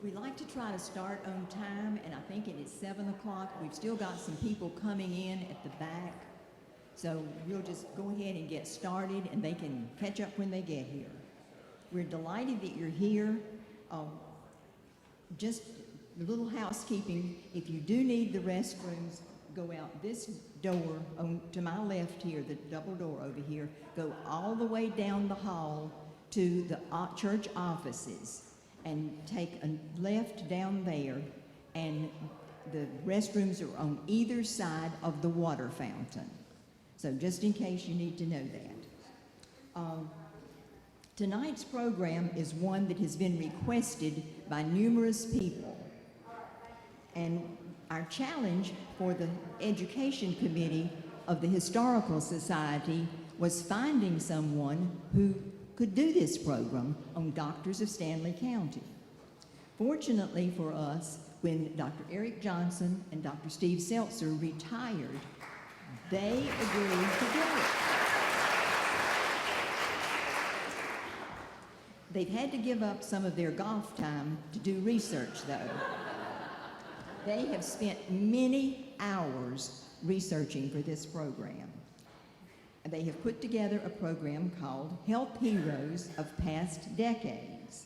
We like to try to start on time, and I think it is 7 o'clock. We've still got some people coming in at the back, so we'll just go ahead and get started, and they can catch up when they get here. We're delighted that you're here. Just a little housekeeping. If you do need the restrooms, go out this door to my left here, the double door over here. Go all the way down the hall to the church offices and take a left down there, and the restrooms are on either side of the water fountain. So just in case you need to know that. Tonight's program is one that has been requested by numerous people. And our challenge for the Education Committee of the Historical Society was finding someone who could do this program on Doctors of Stanley County. Fortunately for us, when Dr. Eric Johnson and Dr. Steve Seltzer retired, they agreed to do it. They've had to give up some of their golf time to do research, though. They have spent many hours researching for this program. They have put together a program called Health Heroes of Past Decades.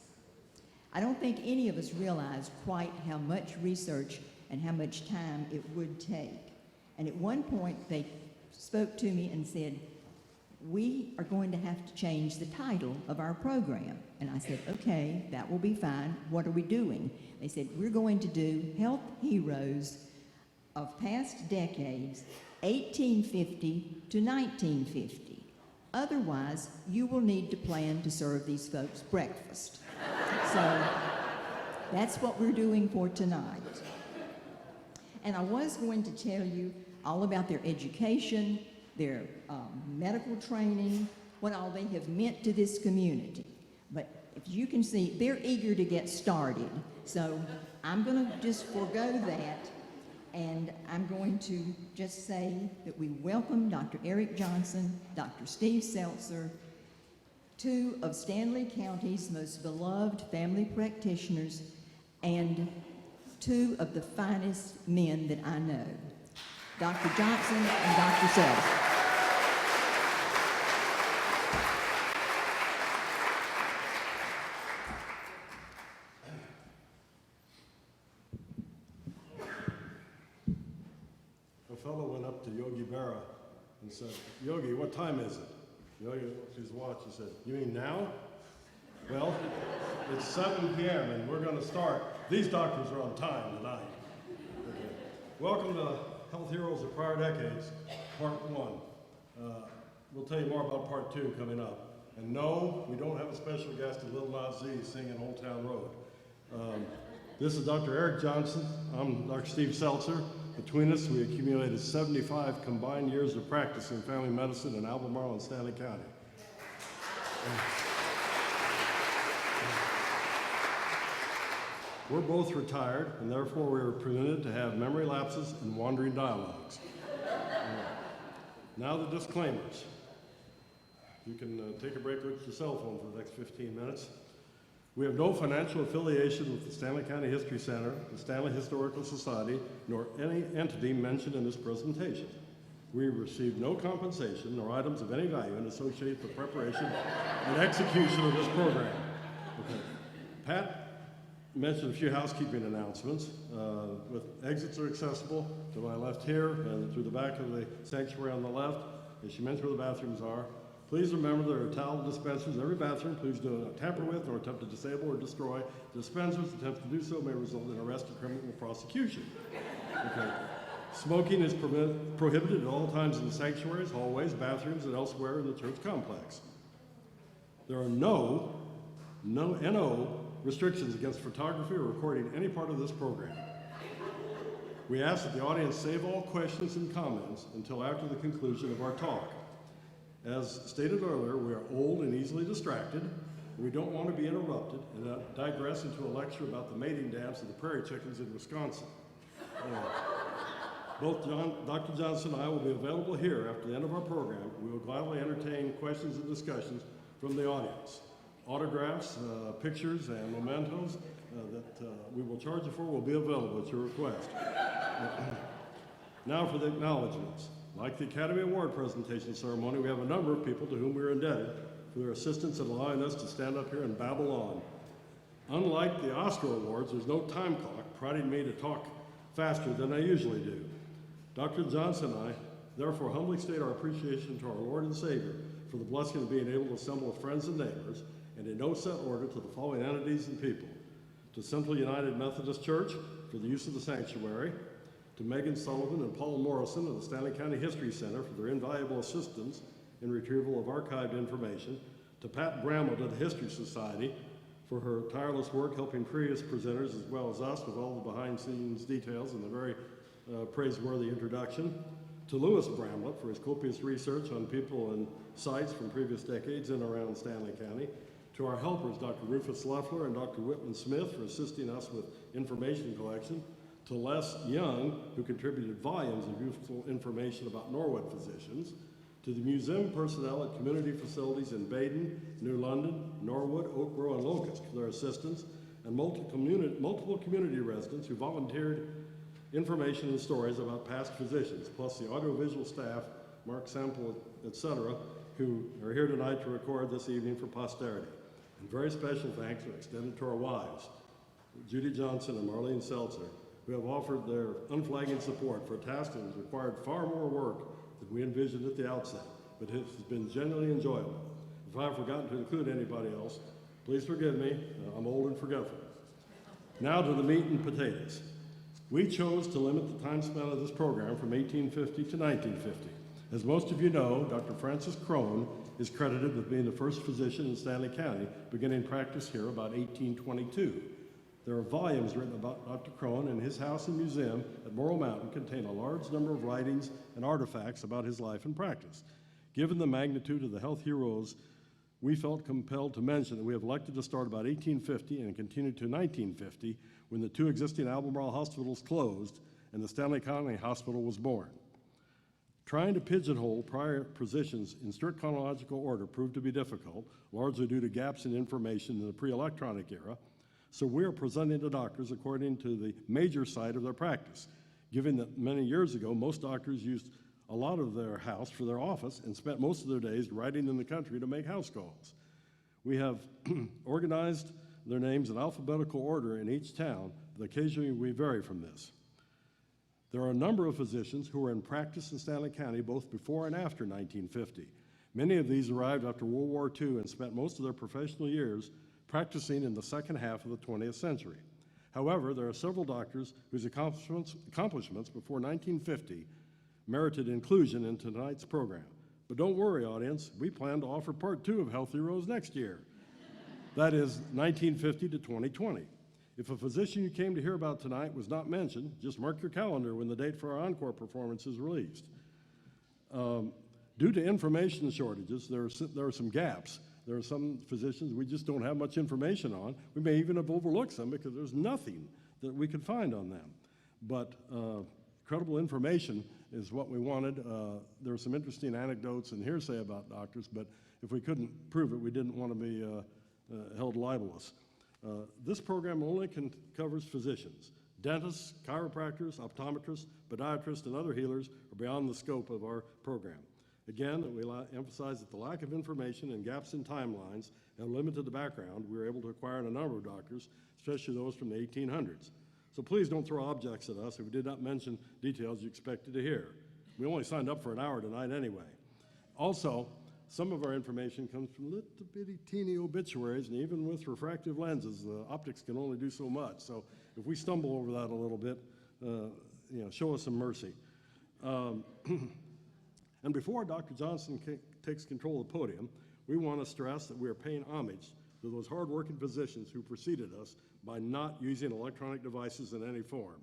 I don't think any of us realized quite how much research and how much time it would take. And at one point, they spoke to me and said, "We are going to have to change the title of our program." And I said, "Okay, that will be fine. What are we doing?" They said, "We're going to do Health Heroes of Past Decades, 1850 to 1950. Otherwise, you will need to plan to serve these folks breakfast." So that's what we're doing for tonight. And I was going to tell you all about their education, their medical training, what all they have meant to this community. But if you can see, they're eager to get started. So I'm going to just forego that, and I'm going to just say that we welcome Dr. Eric Johnson, Dr. Steve Seltzer, two of Stanley County's most beloved family practitioners and two of the finest men that I know, Dr. Johnson and Dr. Seltzer. And said, "Yogi, what time is it?" Yogi looked at his watch and said, "You mean now?" "Well, it's 7 p.m. and we're going to start. These doctors are on time tonight." Okay. Welcome to Health Heroes of Prior Decades, Part 1. We'll tell you more about Part 2 coming up. And no, we don't have a special guest at Little Nas Z singing Old Town Road. This is Dr. Eric Johnson. I'm Dr. Steve Seltzer. Between us, we accumulated 75 combined years of practice in family medicine in Albemarle and Stanley County. We're both retired, and therefore we are permitted to have memory lapses and wandering dialogues. Now the disclaimers. You can take a break with your cell phone for the next 15 minutes. We have no financial affiliation with the Stanley County History Center, the Stanley Historical Society, nor any entity mentioned in this presentation. We received no compensation nor items of any value in associated with the preparation and execution of this program. Okay. Pat mentioned a few housekeeping announcements. With exits are accessible to my left here and through the back of the sanctuary on the left. As she mentioned where the bathrooms are. Please remember there are towel dispensers in every bathroom. Please do not tamper with nor attempt to disable or destroy dispensers. Attempts to do so may result in arrest or criminal prosecution. Okay. Smoking is prohibited at all times in the sanctuaries, hallways, bathrooms, and elsewhere in the church complex. There are no restrictions against photography or recording any part of this program. We ask that the audience save all questions and comments until after the conclusion of our talk. As stated earlier, we are old and easily distracted. And we don't want to be interrupted and digress into a lecture about the mating dance of the prairie chickens in Wisconsin. Both Dr. Johnson and I will be available here after the end of our program. We will gladly entertain questions and discussions from the audience. Autographs, pictures, and mementos we will charge you for will be available at your request. Now for the acknowledgments. Like the Academy Award presentation ceremony, we have a number of people to whom we are indebted for their assistance in allowing us to stand up here and babble on. Unlike the Oscar Awards, there's no time clock prodding me to talk faster than I usually do. Dr. Johnson and I therefore humbly state our appreciation to our Lord and Savior for the blessing of being able to assemble with friends and neighbors, and in no set order, to the following entities and people: to Central United Methodist Church for the use of the sanctuary, to Megan Sullivan and Paul Morrison of the Stanley County History Center for their invaluable assistance in retrieval of archived information, to Pat Bramlett of the History Society for her tireless work helping previous presenters as well as us with all the behind-the-scenes details and the very praiseworthy introduction, to Lewis Bramlett for his copious research on people and sites from previous decades in and around Stanley County, to our helpers, Dr. Rufus Leffler and Dr. Whitman Smith, for assisting us with information collection, to Les Young, who contributed volumes of useful information about Norwood physicians, to the museum personnel at community facilities in Baden, New London, Norwood, Oak Grove, and Locust for their assistance, and multiple community residents who volunteered information and stories about past physicians, plus the audiovisual staff, Mark Sample, etc., who are here tonight to record this evening for posterity. And very special thanks are extended to our wives, Judy Johnson and Marlene Seltzer, who have offered their unflagging support for a task that has required far more work than we envisioned at the outset, but it has been genuinely enjoyable. If I've forgotten to include anybody else, please forgive me. I'm old and forgetful. Now to the meat and potatoes. We chose to limit the time span of this program from 1850 to 1950. As most of you know, Dr. Francis Crone is credited with being the first physician in Stanley County, beginning practice here about 1822. There are volumes written about Dr. Crone, and his house and museum at Morrow Mountain contain a large number of writings and artifacts about his life and practice. Given the magnitude of the health heroes, we felt compelled to mention that we have elected to start about 1850 and continue to 1950, when the two existing Albemarle hospitals closed and the Stanley County Hospital was born. Trying to pigeonhole prior positions in strict chronological order proved to be difficult, largely due to gaps in information in the pre-electronic era, so we are presenting to doctors according to the major side of their practice, given that many years ago, most doctors used a lot of their house for their office and spent most of their days riding in the country to make house calls. We have organized their names in alphabetical order in each town, but occasionally we vary from this. There are a number of physicians who were in practice in Stanley County both before and after 1950. Many of these arrived after World War II and spent most of their professional years practicing in the second half of the 20th century. However, there are several doctors whose accomplishments before 1950 merited inclusion in tonight's program. But don't worry, audience, we plan to offer part 2 of Health Heroes next year. That is 1950 to 2020. If a physician you came to hear about tonight was not mentioned, just mark your calendar when the date for our encore performance is released. Due to information shortages, there are some gaps. There are some physicians we just don't have much information on. We may even have overlooked some because there's nothing that we could find on them. But credible information is what we wanted. There are some interesting anecdotes and hearsay about doctors, but if we couldn't prove it, we didn't want to be held libelous. This program only covers physicians. Dentists, chiropractors, optometrists, podiatrists, and other healers are beyond the scope of our program. Again, we emphasize that the lack of information and gaps in timelines have limited the background we were able to acquire in a number of doctors, especially those from the 1800s. So please don't throw objects at us if we did not mention details you expected to hear. We only signed up for an hour tonight anyway. Also, some of our information comes from little bitty teeny obituaries, and even with refractive lenses, the optics can only do so much. So if we stumble over that a little bit, show us some mercy. And before Dr. Johnson takes control of the podium, we want to stress that we are paying homage to those hardworking physicians who preceded us by not using electronic devices in any form.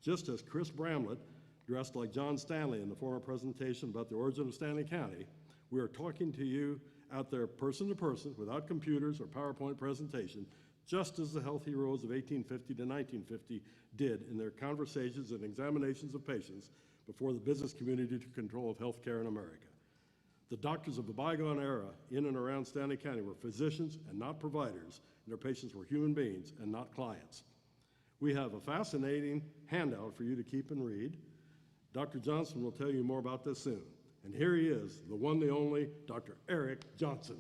Just as Chris Bramlett dressed like John Stanley in the former presentation about the origin of Stanley County, we are talking to you out there person to person without computers or PowerPoint presentation, just as the health heroes of 1850 to 1950 did in their conversations and examinations of patients before the business community took control of healthcare in America. The doctors of the bygone era in and around Stanley County were physicians and not providers, and their patients were human beings and not clients. We have a fascinating handout for you to keep and read. Dr. Johnson will tell you more about this soon. And here he is, the one, the only, Dr. Eric Johnson.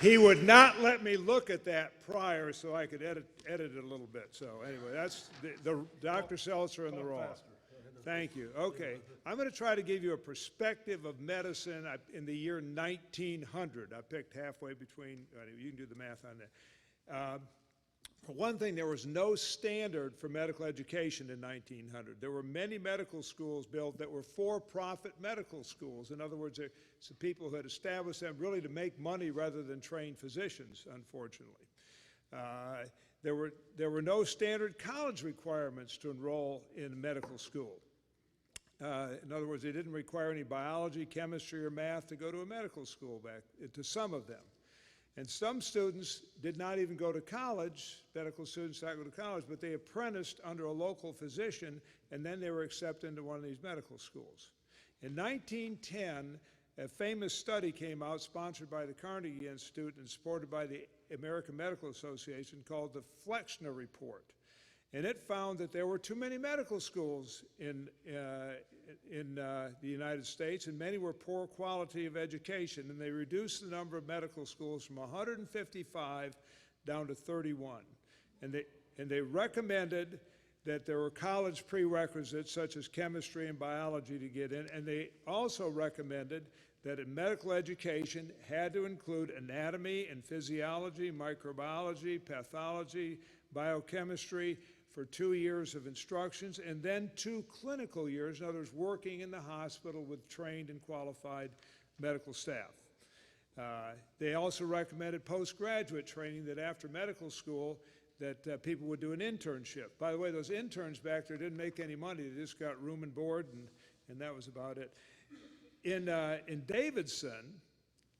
He would not let me look at that prior so I could edit it a little bit. So anyway, that's the Dr. Seltzer and the Raw. Thank you. Okay. I'm going to try to give you a perspective of medicine in the year 1900. I picked halfway between, you can do the math on that. For one thing, there was no standard for medical education in 1900. There were many medical schools built that were for-profit medical schools. In other words, some people who had established them really to make money rather than train physicians, unfortunately. There were no standard college requirements to enroll in medical school. In other words, they didn't require any biology, chemistry, or math to go to a medical school to some of them. And some students did not even go to college, medical students did not go to college, but they apprenticed under a local physician, and then they were accepted into one of these medical schools. In 1910, a famous study came out sponsored by the Carnegie Institute and supported by the American Medical Association called the Flexner Report. And it found that there were too many medical schools in the United States, and many were poor quality of education, and they reduced the number of medical schools from 155 down to 31. And they recommended that there were college prerequisites such as chemistry and biology to get in, and they also recommended that in medical education had to include anatomy and physiology, microbiology, pathology, biochemistry, for 2 years of instructions, and then 2 clinical years, in other words, working in the hospital with trained and qualified medical staff. They also recommended postgraduate training, that after medical school, that people would do an internship. By the way, those interns back there didn't make any money. They just got room and board, and that was about it. In Davidson,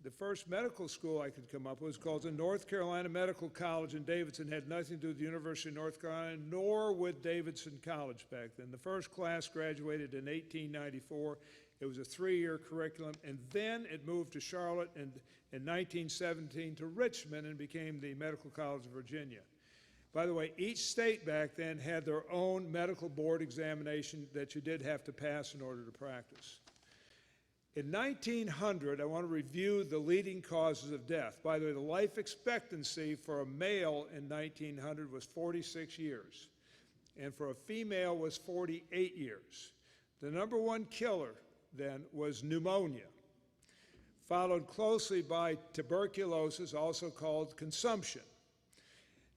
the first medical school I could come up with was called the North Carolina Medical College in Davidson. Had nothing to do with the University of North Carolina, nor with Davidson College back then. The first class graduated in 1894. It was a 3-year curriculum, and then it moved to Charlotte, and in 1917 to Richmond, and became the Medical College of Virginia. By the way, each state back then had their own medical board examination that you did have to pass in order to practice. In 1900, I want to review the leading causes of death. By the way, the life expectancy for a male in 1900 was 46 years, and for a female was 48 years. The number 1 killer then was pneumonia, followed closely by tuberculosis, also called consumption.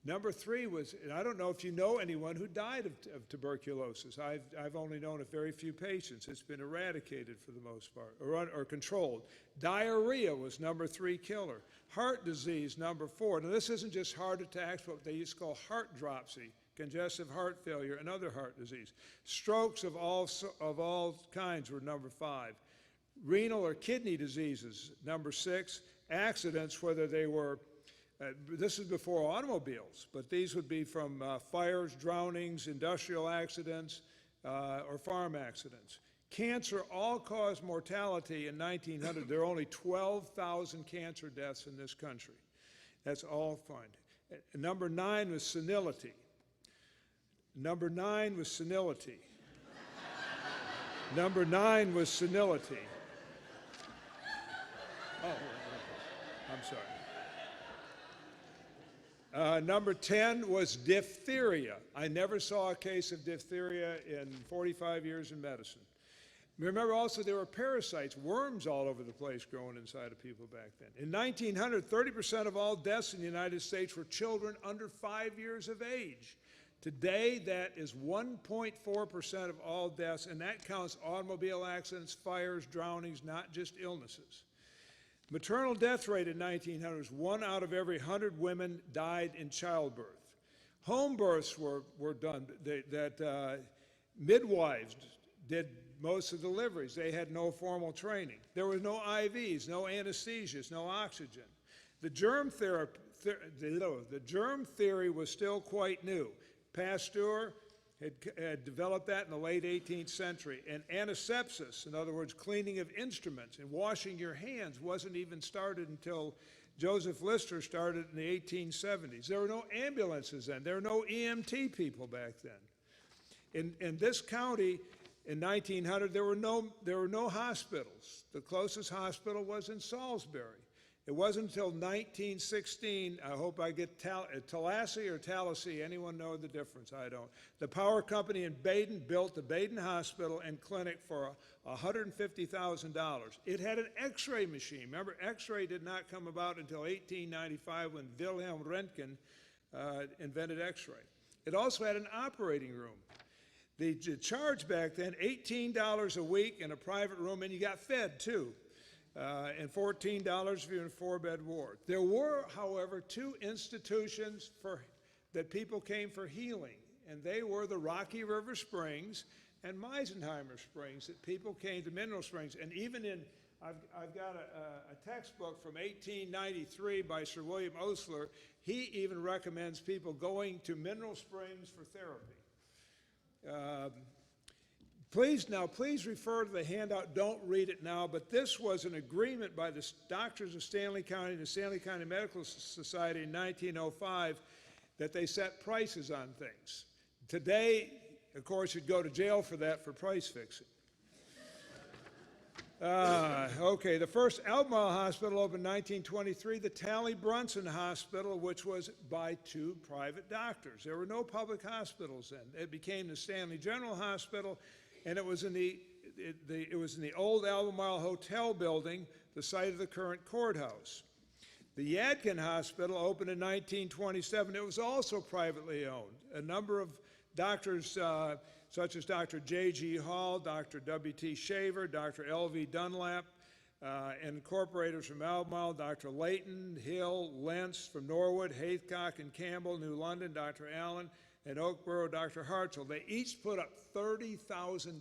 Number 3 was, and I don't know if you know anyone who died of tuberculosis. I've only known a very few patients. It's been eradicated for the most part, or controlled. Diarrhea was number 3 killer. Heart disease, number 4. Now this isn't just heart attacks, but what they used to call heart dropsy, congestive heart failure, and other heart disease. Strokes of all kinds were number 5. Renal or kidney diseases, number 6. Accidents, whether they were this is before automobiles, but these would be from fires, drownings, industrial accidents, or farm accidents. Cancer, all-cause mortality in 1900, there are only 12,000 cancer deaths in this country. That's all fine. Number 9 was senility. Number 9 was senility. Number 9 was senility. Oh, I'm sorry. Number 10 was diphtheria. I never saw a case of diphtheria in 45 years in medicine. Remember also there were parasites, worms all over the place growing inside of people back then. In 1900, 30% of all deaths in the United States were children under 5 years of age. Today, that is 1.4% of all deaths, and that counts automobile accidents, fires, drownings, not just illnesses. Maternal death rate in 1900 was 1 out of every 100 women died in childbirth. Home births were done. Midwives did most of the deliveries. They had no formal training. There were no IVs, no anesthesias, no oxygen. The germ theory was still quite new. Pasteur, had developed that in the late 18th century. And antisepsis, in other words, cleaning of instruments and washing your hands, wasn't even started until Joseph Lister started in the 1870s. There were no ambulances then. There were no EMT people back then. In this county, in 1900, there were no hospitals. The closest hospital was in Salisbury. It wasn't until 1916, I hope I get Tallahassee or Tallahassee, anyone know the difference? I don't. The power company in Baden built the Baden Hospital and Clinic for $150,000. It had an x-ray machine. Remember, x-ray did not come about until 1895 when Wilhelm Röntgen invented x-ray. It also had an operating room. The charge back then, $18 a week in a private room, and you got fed too. And $14 if you're in a 4-bed ward. There were, however, 2 institutions that people came for healing, and they were the Rocky River Springs and Meisenheimer Springs, that people came to Mineral Springs. And even I've got a textbook from 1893 by Sir William Osler. He even recommends people going to Mineral Springs for therapy. Please refer to the handout. Don't read it now, but this was an agreement by the doctors of Stanley County and the Stanley County Medical Society in 1905 that they set prices on things. Today, of course, you'd go to jail for that, for price fixing. Okay, the first Albemarle Hospital opened in 1923, the Tally Brunson Hospital, which was by 2 private doctors. There were no public hospitals then. It became the Stanley General Hospital, and it was in the old Albemarle Hotel building, the site of the current courthouse. The Yadkin Hospital opened in 1927. It was also privately owned. A number of doctors, such as Dr. J.G. Hall, Dr. W.T. Shaver, Dr. L.V. Dunlap, and incorporators from Albemarle, Dr. Layton, Hill, Lentz from Norwood, Haythcock and Campbell, New London, Dr. Allen, and Oakboro, Dr. Hartzell. They each put up $30,000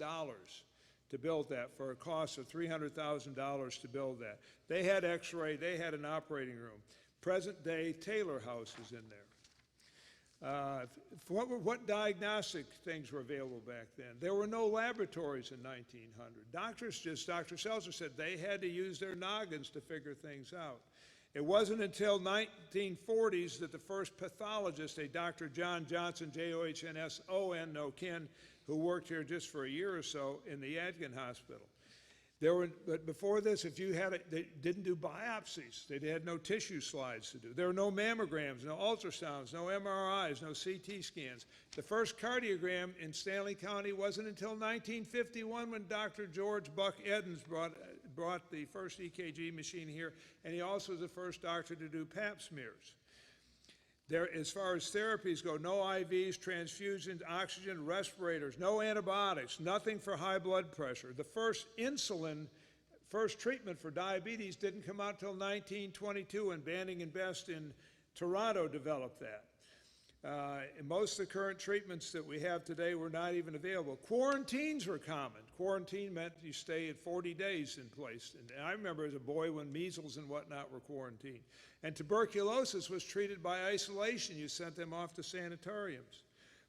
to build that for a cost of $300,000 to build that. They had x-ray, they had an operating room. Present day Taylor House is in there. What diagnostic things were available back then? There were no laboratories in 1900. Dr. Seltzer said they had to use their noggins to figure things out. It wasn't until 1940s that the first pathologist, a Dr. John Johnson, Johnsson, no kin, who worked here just for a year or so in the Yadkin Hospital. But before this, if you had it, they didn't do biopsies. They had no tissue slides to do. There were no mammograms, no ultrasounds, no MRIs, no CT scans. The first cardiogram in Stanley County wasn't until 1951 when Dr. George Buck Edens brought the first EKG machine here, and he also was the first doctor to do pap smears. There, as far as therapies go, no IVs, transfusions, oxygen, respirators, no antibiotics, nothing for high blood pressure. The first treatment for diabetes didn't come out until 1922 when Banning and Best in Toronto developed that. And most of the current treatments that we have today were not even available. Quarantines were common. Quarantine meant you stay at 40 days in place. And I remember as a boy when measles and whatnot were quarantined. And tuberculosis was treated by isolation. You sent them off to sanatoriums.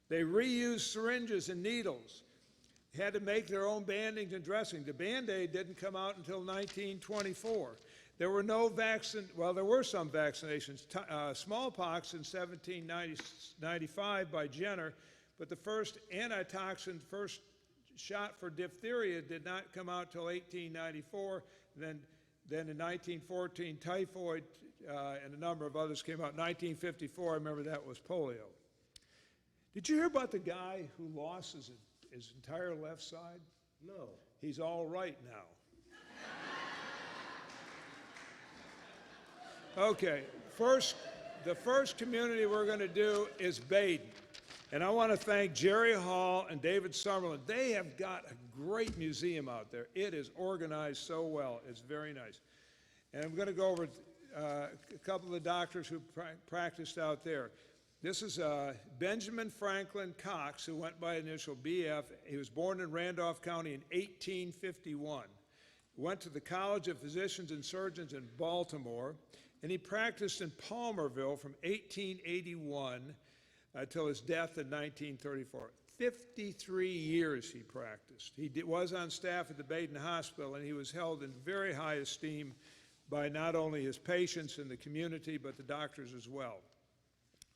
They reused syringes and needles. Had to make their own bandings and dressing. The Band-Aid didn't come out until 1924. There were no there were some vaccinations. Smallpox in 1795 by Jenner, but the first antitoxin, first shot for diphtheria did not come out till 1894. Then in 1914, typhoid and a number of others came out. 1954, I remember that was polio. Did you hear about the guy who lost his entire left side? No. He's all right now. Okay, the first community we're going to do is Baden. And I want to thank Jerry Hall and David Summerlin. They have got a great museum out there. It is organized so well. It's very nice. And I'm going to go over a couple of the doctors who practiced out there. This is Benjamin Franklin Cox, who went by initial BF. He was born in Randolph County in 1851. Went to the College of Physicians and Surgeons in Baltimore. And he practiced in Palmerville from 1881 till his death in 1934. 53 years he practiced. He was on staff at the Baden Hospital, and he was held in very high esteem by not only his patients and the community, but the doctors as well.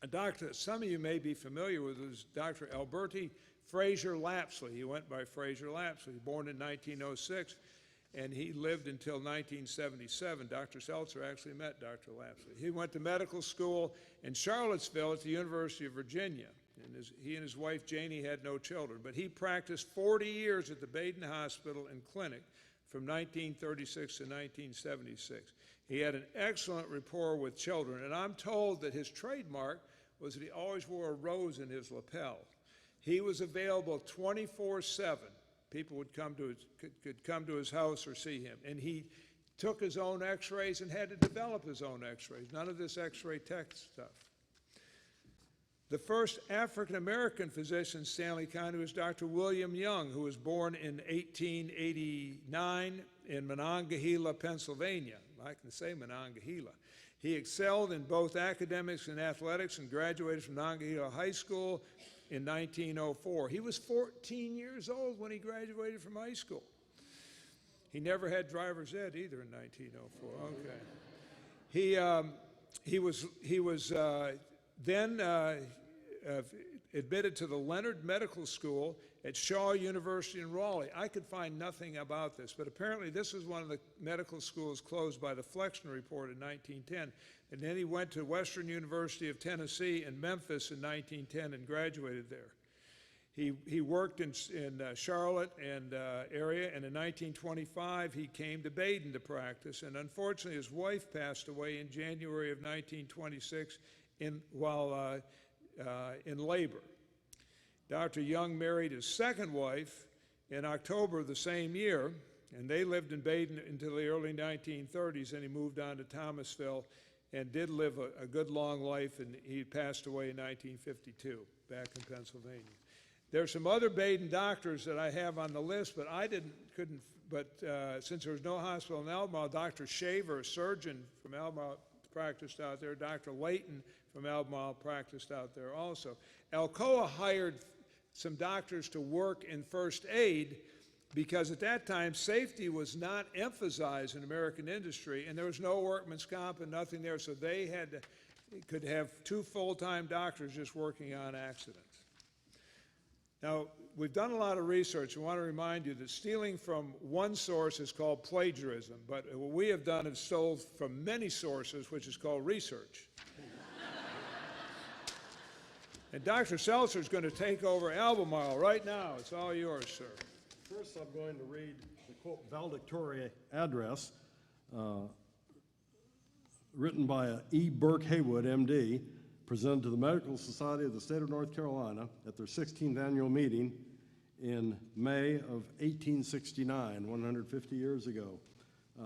A doctor that some of you may be familiar with is Dr. Alberti Fraser Lapsley. He went by Fraser Lapsley, born in 1906, and he lived until 1977. Dr. Seltzer actually met Dr. Lapsley. He went to medical school in Charlottesville at the University of Virginia. And he and his wife Janie had no children, but he practiced 40 years at the Baden Hospital and Clinic from 1936 to 1976. He had an excellent rapport with children, and I'm told that his trademark was that he always wore a rose in his lapel. He was available 24/7. People would could come to his house or see him, and he took his own x-rays and had to develop his own x-rays. None of this x-ray tech stuff. The first African-American physician in Stanley County was Dr. William Young, who was born in 1889 in Monongahela, Pennsylvania. I can say Monongahela. He excelled in both academics and athletics and graduated from Monongahela High School in 1904. He was 14 years old when he graduated from high school. He never had driver's ed either in 1904. Okay. He was then admitted to the Leonard Medical School at Shaw University in Raleigh. I could find nothing about this, but apparently this was one of the medical schools closed by the Flexner Report in 1910. And then he went to Western University of Tennessee in Memphis in 1910 and graduated there. He worked in Charlotte and area, and in 1925 he came to Baden to practice, and unfortunately his wife passed away in January of 1926 while in labor. Dr. Young married his second wife in October of the same year, and they lived in Baden until the early 1930s, and he moved on to Thomasville and did live a good long life, and he passed away in 1952 back in Pennsylvania. There's some other Baden doctors that I have on the list, but since there was no hospital in Albemarle, Dr. Shaver, a surgeon from Albemarle, practiced out there. Dr. Layton from Albemarle practiced out there also. Alcoa hired some doctors to work in first aid because at that time safety was not emphasized in American industry, and there was no workman's comp and nothing there, so they could have 2 full-time doctors just working on accidents. Now, we've done a lot of research. I want to remind you that stealing from one source is called plagiarism, but what we have done is stole from many sources, which is called research. And Dr. Seltzer is going to take over Albemarle right now. It's all yours, sir. First, I'm going to read the quote valedictory address written by E. Burke Haywood, MD, presented to the Medical Society of the State of North Carolina at their 16th annual meeting in May of 1869, 150 years ago.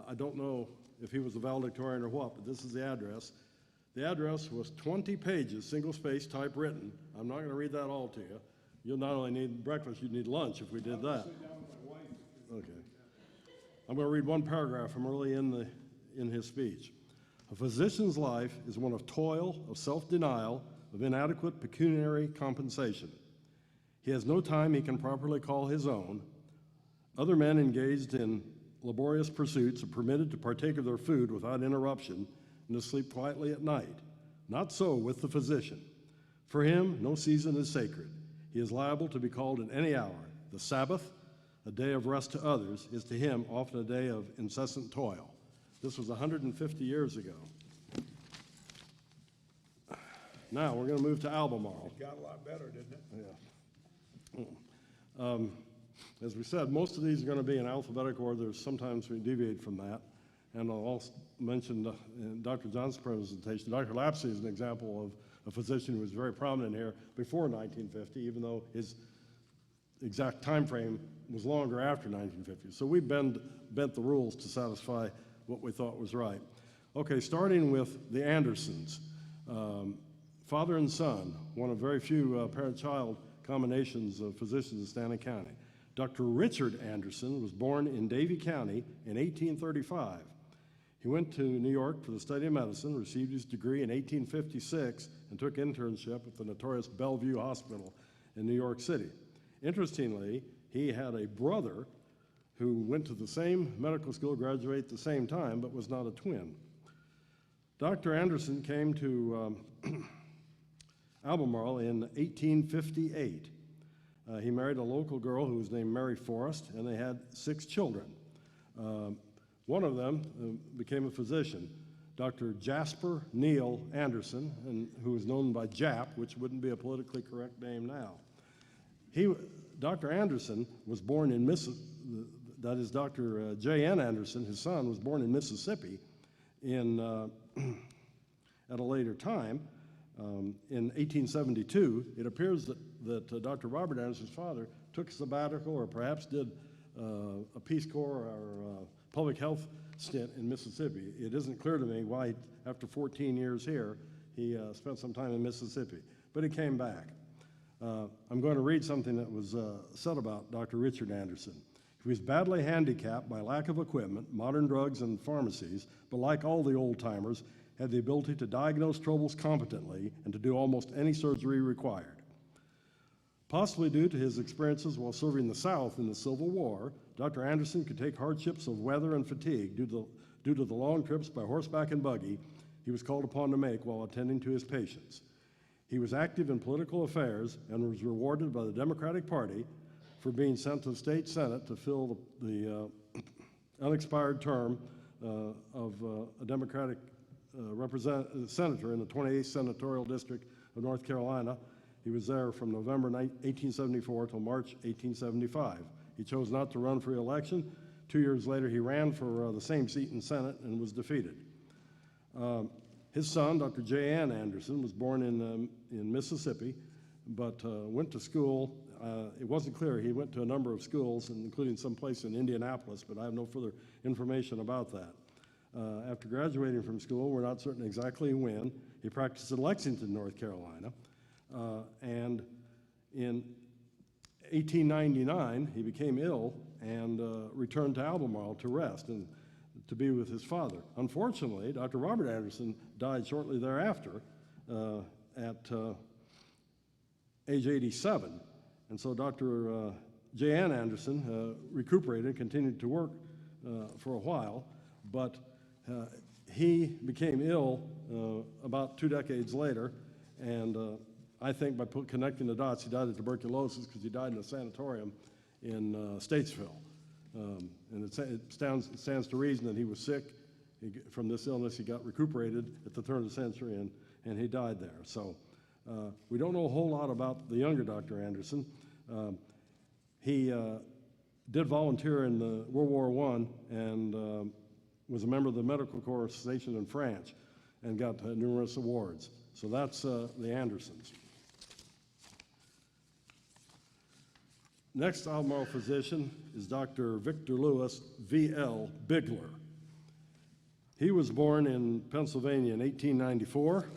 I don't know if he was a valedictorian or what, but this is the address. The address was 20 pages, single-spaced, typewritten. I'm not going to read that all to you. You'll not only need breakfast, you'd need lunch if we did that. Okay. I'm going to read one paragraph from early in his speech. A physician's life is one of toil, of self-denial, of inadequate pecuniary compensation. He has no time he can properly call his own. Other men engaged in laborious pursuits are permitted to partake of their food without interruption and to sleep quietly at night. Not so with the physician. For him, no season is sacred. He is liable to be called at any hour. The Sabbath, a day of rest to others, is to him often a day of incessant toil. This was 150 years ago. Now we're going to move to Albemarle. It got a lot better, didn't it? Yeah. As we said, most of these are going to be in alphabetical order. Sometimes we deviate from that. And I'll also mention in Dr. Johnson's presentation, Dr. Lapsley is an example of a physician who was very prominent here before 1950, even though his exact time frame was longer after 1950. So we bent the rules to satisfy what we thought was right. Okay, starting with the Andersons. Father and son, one of very few parent-child combinations of physicians in Stanley County. Dr. Richard Anderson was born in Davie County in 1835. He went to New York for the study of medicine, received his degree in 1856, and took internship at the notorious Bellevue Hospital in New York City. Interestingly, he had a brother who went to the same medical school, graduated at the same time, but was not a twin. Dr. Anderson came to Albemarle in 1858. He married a local girl who was named Mary Forrest, and they had 6 children. One of them became a physician, Dr. Jasper Neil Anderson, who is known by Jap, which wouldn't be a politically correct name now. Dr. Anderson was born in that is Dr. J.N. Anderson, his son, was born in Mississippi at a later time. In 1872, it appears that Dr. Robert Anderson's father took a sabbatical or perhaps did a Peace Corps or public health stint in Mississippi. It isn't clear to me why, after 14 years here, he spent some time in Mississippi, but he came back. I'm going to read something that was said about Dr. Richard Anderson. He was badly handicapped by lack of equipment, modern drugs, and pharmacies, but like all the old-timers, had the ability to diagnose troubles competently and to do almost any surgery required. Possibly due to his experiences while serving the South in the Civil War, Dr. Anderson could take hardships of weather and fatigue due to the long trips by horseback and buggy he was called upon to make while attending to his patients. He was active in political affairs and was rewarded by the Democratic Party for being sent to the state Senate to fill the unexpired term of a Democratic senator in the 28th Senatorial District of North Carolina. He was there from November 1874 till March 1875. He chose not to run for re-election. 2 years later, he ran for the same seat in Senate and was defeated. His son, Dr. J.N. Anderson, was born in Mississippi, but went to school. It wasn't clear. He went to a number of schools, including some place in Indianapolis, but I have no further information about that. After graduating from school, we're not certain exactly when, he practiced in Lexington, North Carolina, and in 1899, he became ill and returned to Albemarle to rest and to be with his father. Unfortunately, Dr. Robert Anderson died shortly thereafter at age 87, and so Dr. J.N. Anderson recuperated and continued to work for a while, but he became ill about 2 decades later, and I think by connecting the dots, he died of tuberculosis because he died in a sanatorium in Statesville. And it stands to reason that he was sick from this illness. He got recuperated at the turn of the century, and he died there. So we don't know a whole lot about the younger Dr. Anderson. He did volunteer in World War I and was a member of the Medical Corps stationed in France and got numerous awards. So that's the Andersons. Next Albemarle physician is Dr. Victor Lewis V.L. Bigler. He was born in Pennsylvania in 1894,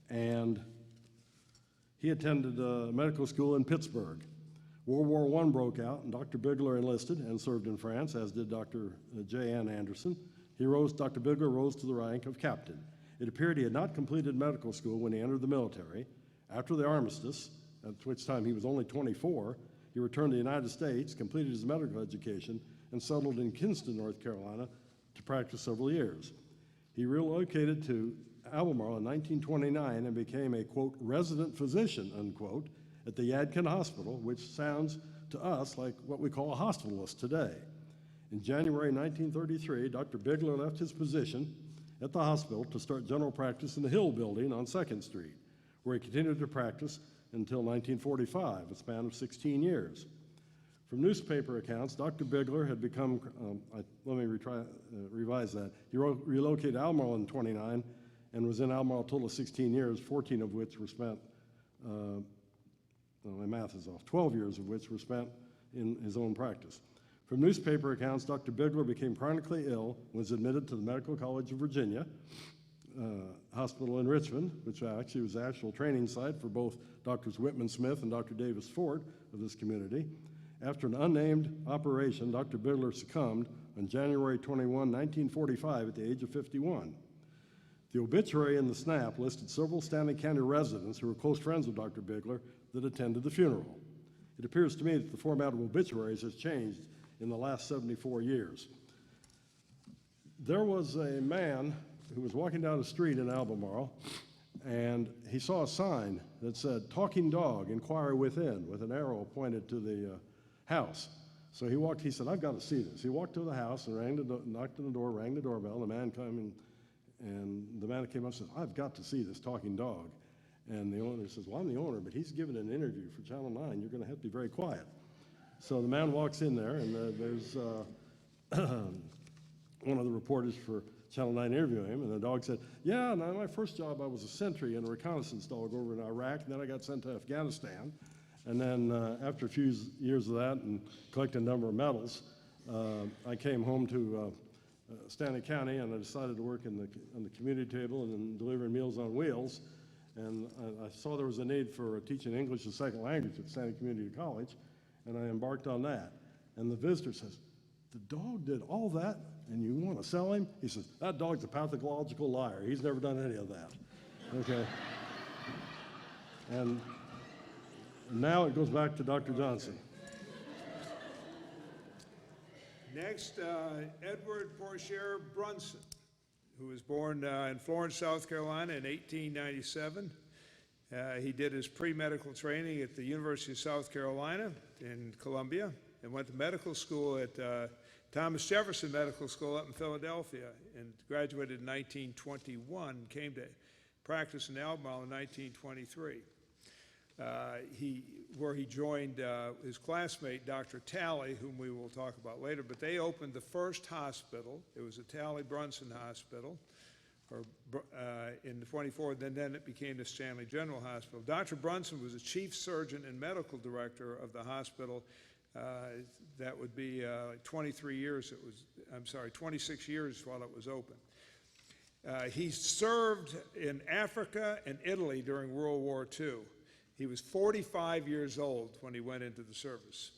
and he attended medical school in Pittsburgh. World War I broke out, and Dr. Bigler enlisted and served in France, as did Dr. J.N. Anderson. Dr. Bigler rose to the rank of captain. It appeared he had not completed medical school when he entered the military. After the armistice, at which time he was only 24, he returned to the United States, completed his medical education, and settled in Kinston, North Carolina, to practice several years. He relocated to Albemarle in 1929 and became a, quote, resident physician, unquote, at the Yadkin Hospital, which sounds to us like what we call a hospitalist today. In January 1933, Dr. Bigler left his position at the hospital to start general practice in the Hill Building on 2nd Street, where he continued to practice until 1945, a span of 16 years. From newspaper accounts, Dr. Bigler had become, let me revise that. He relocated to Albemarle in 29 and was in Albemarle a total of 16 years, 14 of which were spent, my math is off, 12 years of which were spent in his own practice. From newspaper accounts, Dr. Bigler became chronically ill, was admitted to the Medical College of Virginia Hospital in Richmond, which actually was the actual training site for both Drs. Whitman Smith and Dr. Davis Fort of this community. After an unnamed operation, Dr. Bigler succumbed on January 21, 1945, at the age of 51. The obituary in the SNAP listed several Stanley County residents who were close friends of Dr. Bigler that attended the funeral. It appears to me that the format of obituaries has changed in the last 74 years. There was a man who was walking down the street in Albemarle, and he saw a sign that said, "Talking dog, inquire within," with an arrow pointed to the house. So he said, "I've got to see this." He walked to the house and knocked on the door, rang the doorbell. The man came in, and the man came up and said, "I've got to see this talking dog." And the owner says, "Well, I'm the owner, but he's giving an interview for Channel 9. You're going to have to be very quiet." So the man walks in there, and there's one of the reporters for Channel 9 interviewing him, and the dog said, "Yeah, now my first job, I was a sentry and a reconnaissance dog over in Iraq, and then I got sent to Afghanistan. And then after a few years of that and collecting a number of medals, I came home to Stanley County, and I decided to work on the community table and in delivering Meals on Wheels. And I saw there was a need for teaching English as a second language at Stanley Community College, and I embarked on that." And the visitor says, "The dog did all that, and you want to sell him?" He says, "That dog's a pathological liar. He's never done any of that." Okay. And now it goes back to Dr. Johnson. Next, Edward Porcher Brunson, who was born in Florence, South Carolina in 1897. He did his pre-medical training at the University of South Carolina in Columbia and went to medical school at Thomas Jefferson Medical School up in Philadelphia and graduated in 1921, came to practice in Albemarle in 1923. Where he joined his classmate, Dr. Talley, whom we will talk about later, but they opened the first hospital. It was a Talley Brunson Hospital in 24, then it became the Stanley General Hospital. Dr. Brunson was the chief surgeon and medical director of the hospital. That would be 26 years while it was open. He served in Africa and Italy during World War II. He was 45 years old when he went into the service.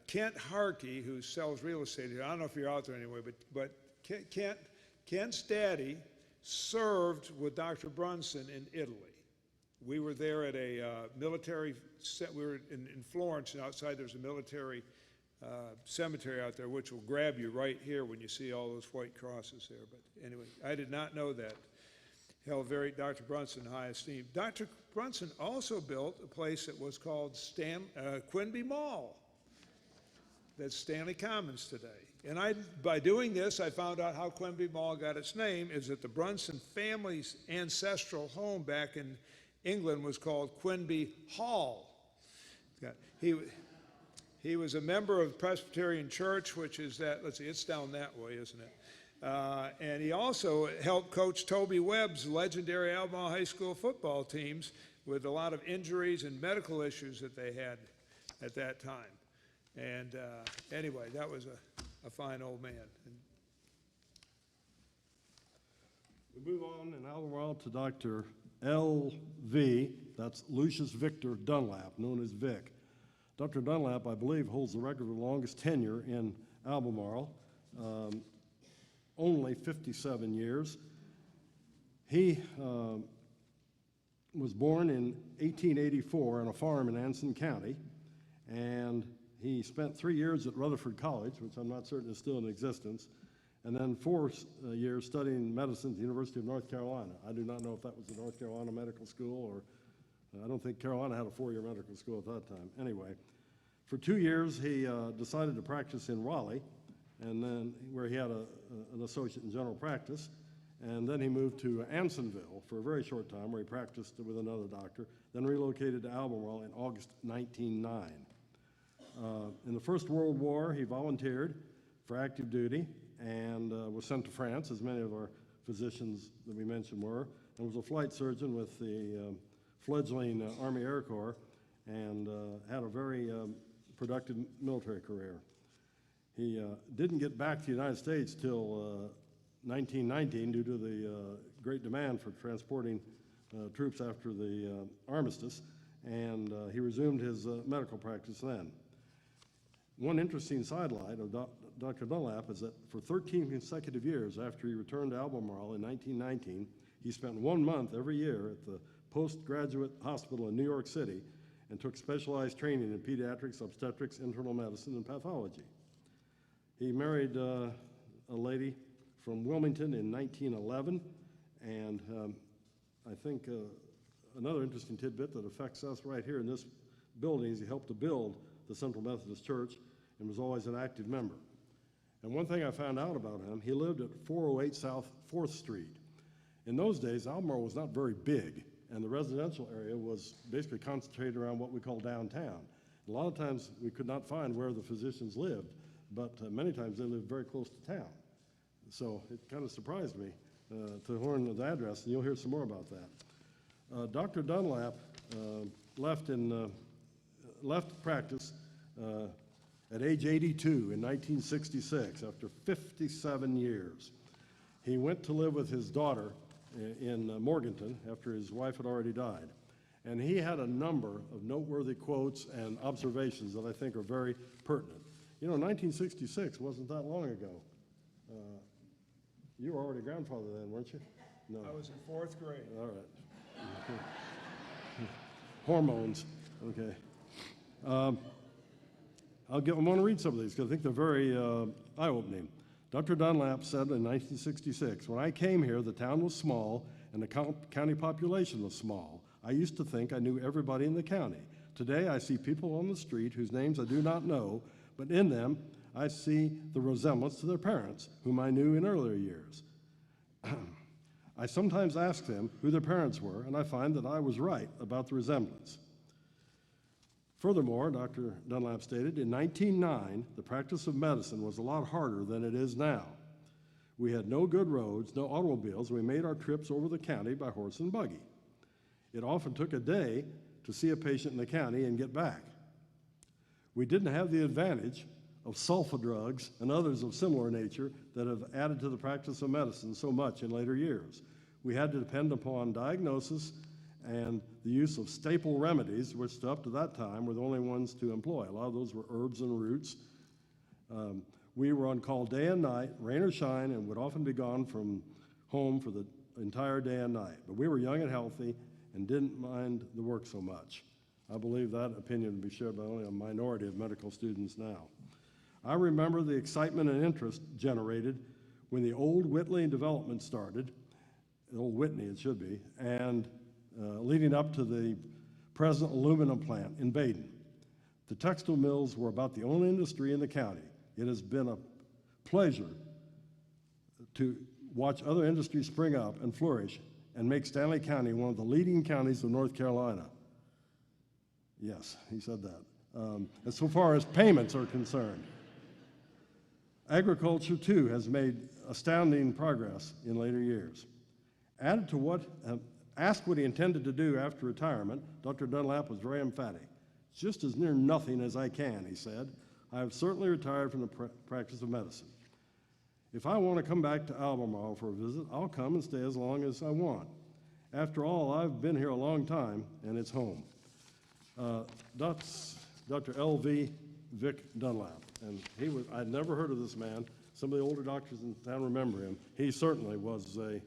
Kent Harkey, who sells real estate here, I don't know if you're out there anyway, but Kent's daddy served with Dr. Brunson in Italy. We were there at a military, we were in Florence, and outside there's a military cemetery out there, which will grab you right here when you see all those white crosses there. But anyway, I did not know that. Held Dr. Brunson in high esteem. Dr. Brunson also built a place that was called Quinby Mall. That's Stanley Commons today. And by doing this, I found out how Quinby Mall got its name, is that the Brunson family's ancestral home back in England was called Quinby Hall. He was a member of the Presbyterian Church, which is that, let's see, it's down that way, isn't it? And he also helped coach Toby Webb's legendary Albemarle High School football teams with a lot of injuries and medical issues that they had at that time. And anyway, that was a fine old man. We move on in Albemarle to Dr. L.V., that's Lucius Victor Dunlap, known as Vic. Dr. Dunlap, I believe, holds the record of the longest tenure in Albemarle. Only 57 years. He was born in 1884 on a farm in Anson County, and he spent 3 years at Rutherford College, which I'm not certain is still in existence, and then 4 years studying medicine at the University of North Carolina. I do not know if that was the North Carolina Medical School, or I don't think Carolina had a 4-year medical school at that time. Anyway, for 2 years he decided to practice in Raleigh, and then where he had an associate in general practice, and then he moved to Ansonville for a very short time, where he practiced with another doctor, then relocated to Albemarle in August 1909. In the First World War, he volunteered for active duty and was sent to France, as many of our physicians that we mentioned were, and was a flight surgeon with the fledgling Army Air Corps, and had a very productive military career. He didn't get back to the United States till 1919 due to the great demand for transporting troops after the armistice, and he resumed his medical practice then. One interesting sidelight of Dr. Dunlap is that for 13 consecutive years after he returned to Albemarle in 1919, he spent 1 month every year at the postgraduate hospital in New York City, and took specialized training in pediatrics, obstetrics, internal medicine, and pathology. He married a lady from Wilmington in 1911, and I think another interesting tidbit that affects us right here in this building is he helped to build the Central Methodist Church and was always an active member. And one thing I found out about him, he lived at 408 South 4th Street. In those days, Albemarle was not very big, and the residential area was basically concentrated around what we call downtown. A lot of times we could not find where the physicians lived, but many times they lived very close to town. So it kind of surprised me to learn the address, and you'll hear some more about that. Dr. Dunlap left practice at age 82 in 1966, after 57 years. He went to live with his daughter in Morganton after his wife had already died. And he had a number of noteworthy quotes and observations that I think are very pertinent. You know, 1966 wasn't that long ago. You were already a grandfather then, weren't you? No. I was in 4th grade. All right. Hormones, okay. I want to read some of these because I think they're very eye-opening. Dr. Dunlap said in 1966, "When I came here, the town was small and the county population was small. I used to think I knew everybody in the county. Today, I see people on the street whose names I do not know, but in them, I see the resemblance to their parents, whom I knew in earlier years. I sometimes ask them who their parents were, and I find that I was right about the resemblance." Furthermore, Dr. Dunlap stated, in 1909, the practice of medicine was a lot harder than it is now. We had no good roads, no automobiles, and we made our trips over the county by horse and buggy. It often took a day to see a patient in the county and get back. We didn't have the advantage of sulfa drugs and others of similar nature that have added to the practice of medicine so much in later years. We had to depend upon diagnosis and the use of staple remedies, which up to that time were the only ones to employ. A lot of those were herbs and roots. We were on call day and night, rain or shine, and would often be gone from home for the entire day and night. But we were young and healthy and didn't mind the work so much. I believe that opinion would be shared by only a minority of medical students now. I remember the excitement and interest generated when the old Whitley development started, the old Whitney it should be, and leading up to the present aluminum plant in Baden. The textile mills were about the only industry in the county. It has been a pleasure to watch other industries spring up and flourish and make Stanley County one of the leading counties of North Carolina. Yes, he said that. As so far as payments are concerned. Agriculture, too, has made astounding progress in later years. Added to asked what he intended to do after retirement, Dr. Dunlap was very emphatic. "Just as near nothing as I can," he said. "I have certainly retired from the practice of medicine. If I want to come back to Albemarle for a visit, I'll come and stay as long as I want. After all, I've been here a long time, and it's home." That's Dr. L.V. Vic Dunlap, and I'd never heard of this man. Some of the older doctors in town remember him. He certainly was a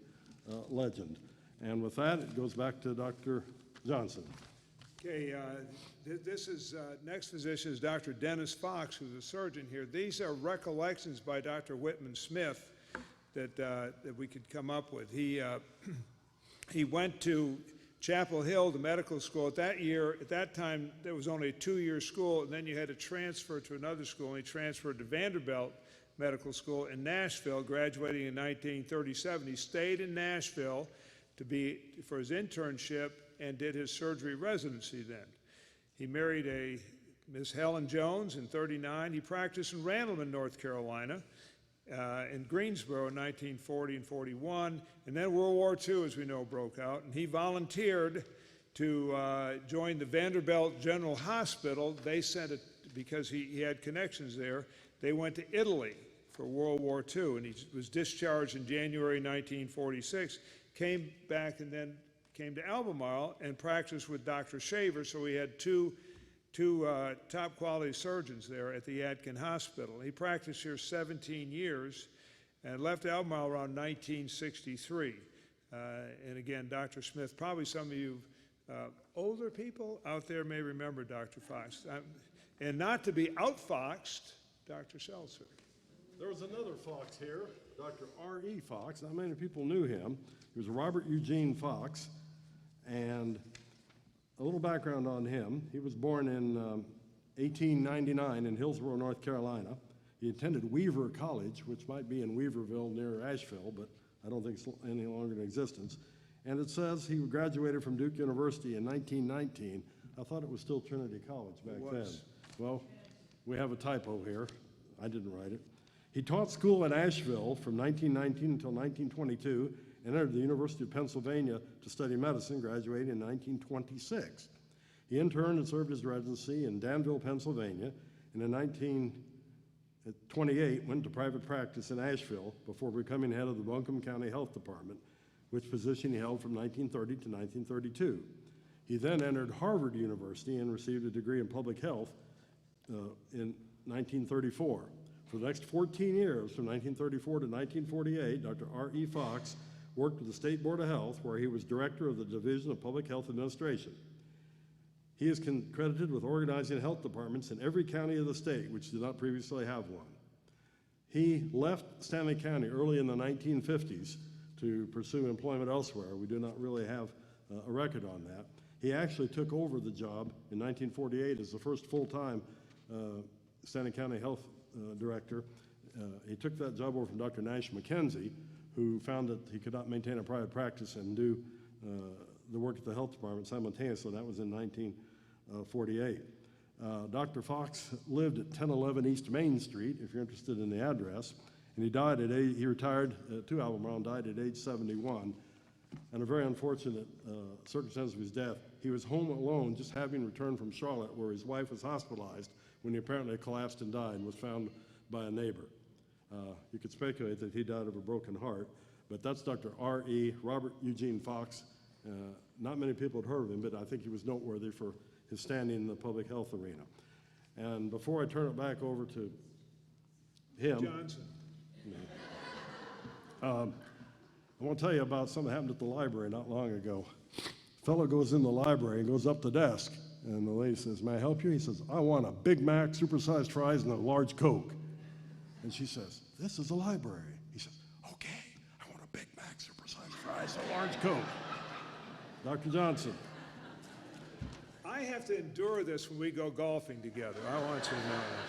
legend. And with that, it goes back to Dr. Johnson. Okay, next physician is Dr. Dennis Fox, who's a surgeon here. These are recollections by Dr. Whitman Smith that we could come up with. He went to Chapel Hill, the medical school. At that time, there was only a 2-year school, and then you had to transfer to another school, and he transferred to Vanderbilt Medical School in Nashville, graduating in 1937. He stayed in Nashville for his internship and did his surgery residency then. He married a Miss Helen Jones in 1939. He practiced in Randleman, North Carolina, in Greensboro in 1940 and 41, and then World War II, as we know, broke out, and he volunteered to join the Vanderbilt General Hospital. They sent it because he had connections there. They went to Italy for World War II, and he was discharged in January 1946, came back and then came to Albemarle and practiced with Dr. Shaver, so we had two top quality surgeons there at the Yadkin Hospital. He practiced here 17 years and left Albemarle around 1963. And again, Dr. Smith, probably some of you Older people out there may remember Dr. Fox. And not to be outfoxed, Dr. Seltzer. There was another Fox here, Dr. R.E. Fox. Not many people knew him. He was Robert Eugene Fox. And a little background on him. He was born in 1899 in Hillsborough, North Carolina. He attended Weaver College, which might be in Weaverville near Asheville, but I don't think it's any longer in existence. And it says he graduated from Duke University in 1919. I thought it was still Trinity College back then. Well, we have a typo here. I didn't write it. He taught school in Asheville from 1919 until 1922 and entered the University of Pennsylvania to study medicine, graduating in 1926. He interned and served his residency in Danville, Pennsylvania, and in 1928 went to private practice in Asheville before becoming head of the Buncombe County Health Department, which position he held from 1930 to 1932. He then entered Harvard University and received a degree in public health in 1934. For the next 14 years, from 1934 to 1948, Dr. R.E. Fox worked with the State Board of Health, where he was director of the Division of Public Health Administration. He is credited with organizing health departments in every county of the state, which did not previously have one. He left Stanley County early in the 1950s to pursue employment elsewhere. We do not really have a record on that. He actually took over the job in 1948 as the first full-time Stanley County Health Director. He took that job over from Dr. Nash McKenzie, who found that he could not maintain a private practice and do the work at the health department simultaneously. That was in 1948. Dr. Fox lived at 1011 East Main Street, if you're interested in the address, and he died at he retired to Albemarle, died at age 71. And a very unfortunate circumstance of his death, he was home alone, just having returned from Charlotte, where his wife was hospitalized when he apparently collapsed and died and was found by a neighbor. You could speculate that he died of a broken heart, but that's Dr. R.E. Robert Eugene Fox. Not many people had heard of him, but I think he was noteworthy for his standing in the public health arena. And before I turn it back over to him, Johnson. I want to tell you about something that happened at the library not long ago. A fellow goes in the library and goes up the desk, and the lady says, "May I help you?" He says, "I want a Big Mac, supersized fries, and a large Coke." And she says, "This is a library." He says, "Okay, I want a Big Mac, supersized fries, a large Coke." Dr. Johnson. I have to endure this when we go golfing together. I want you to know that.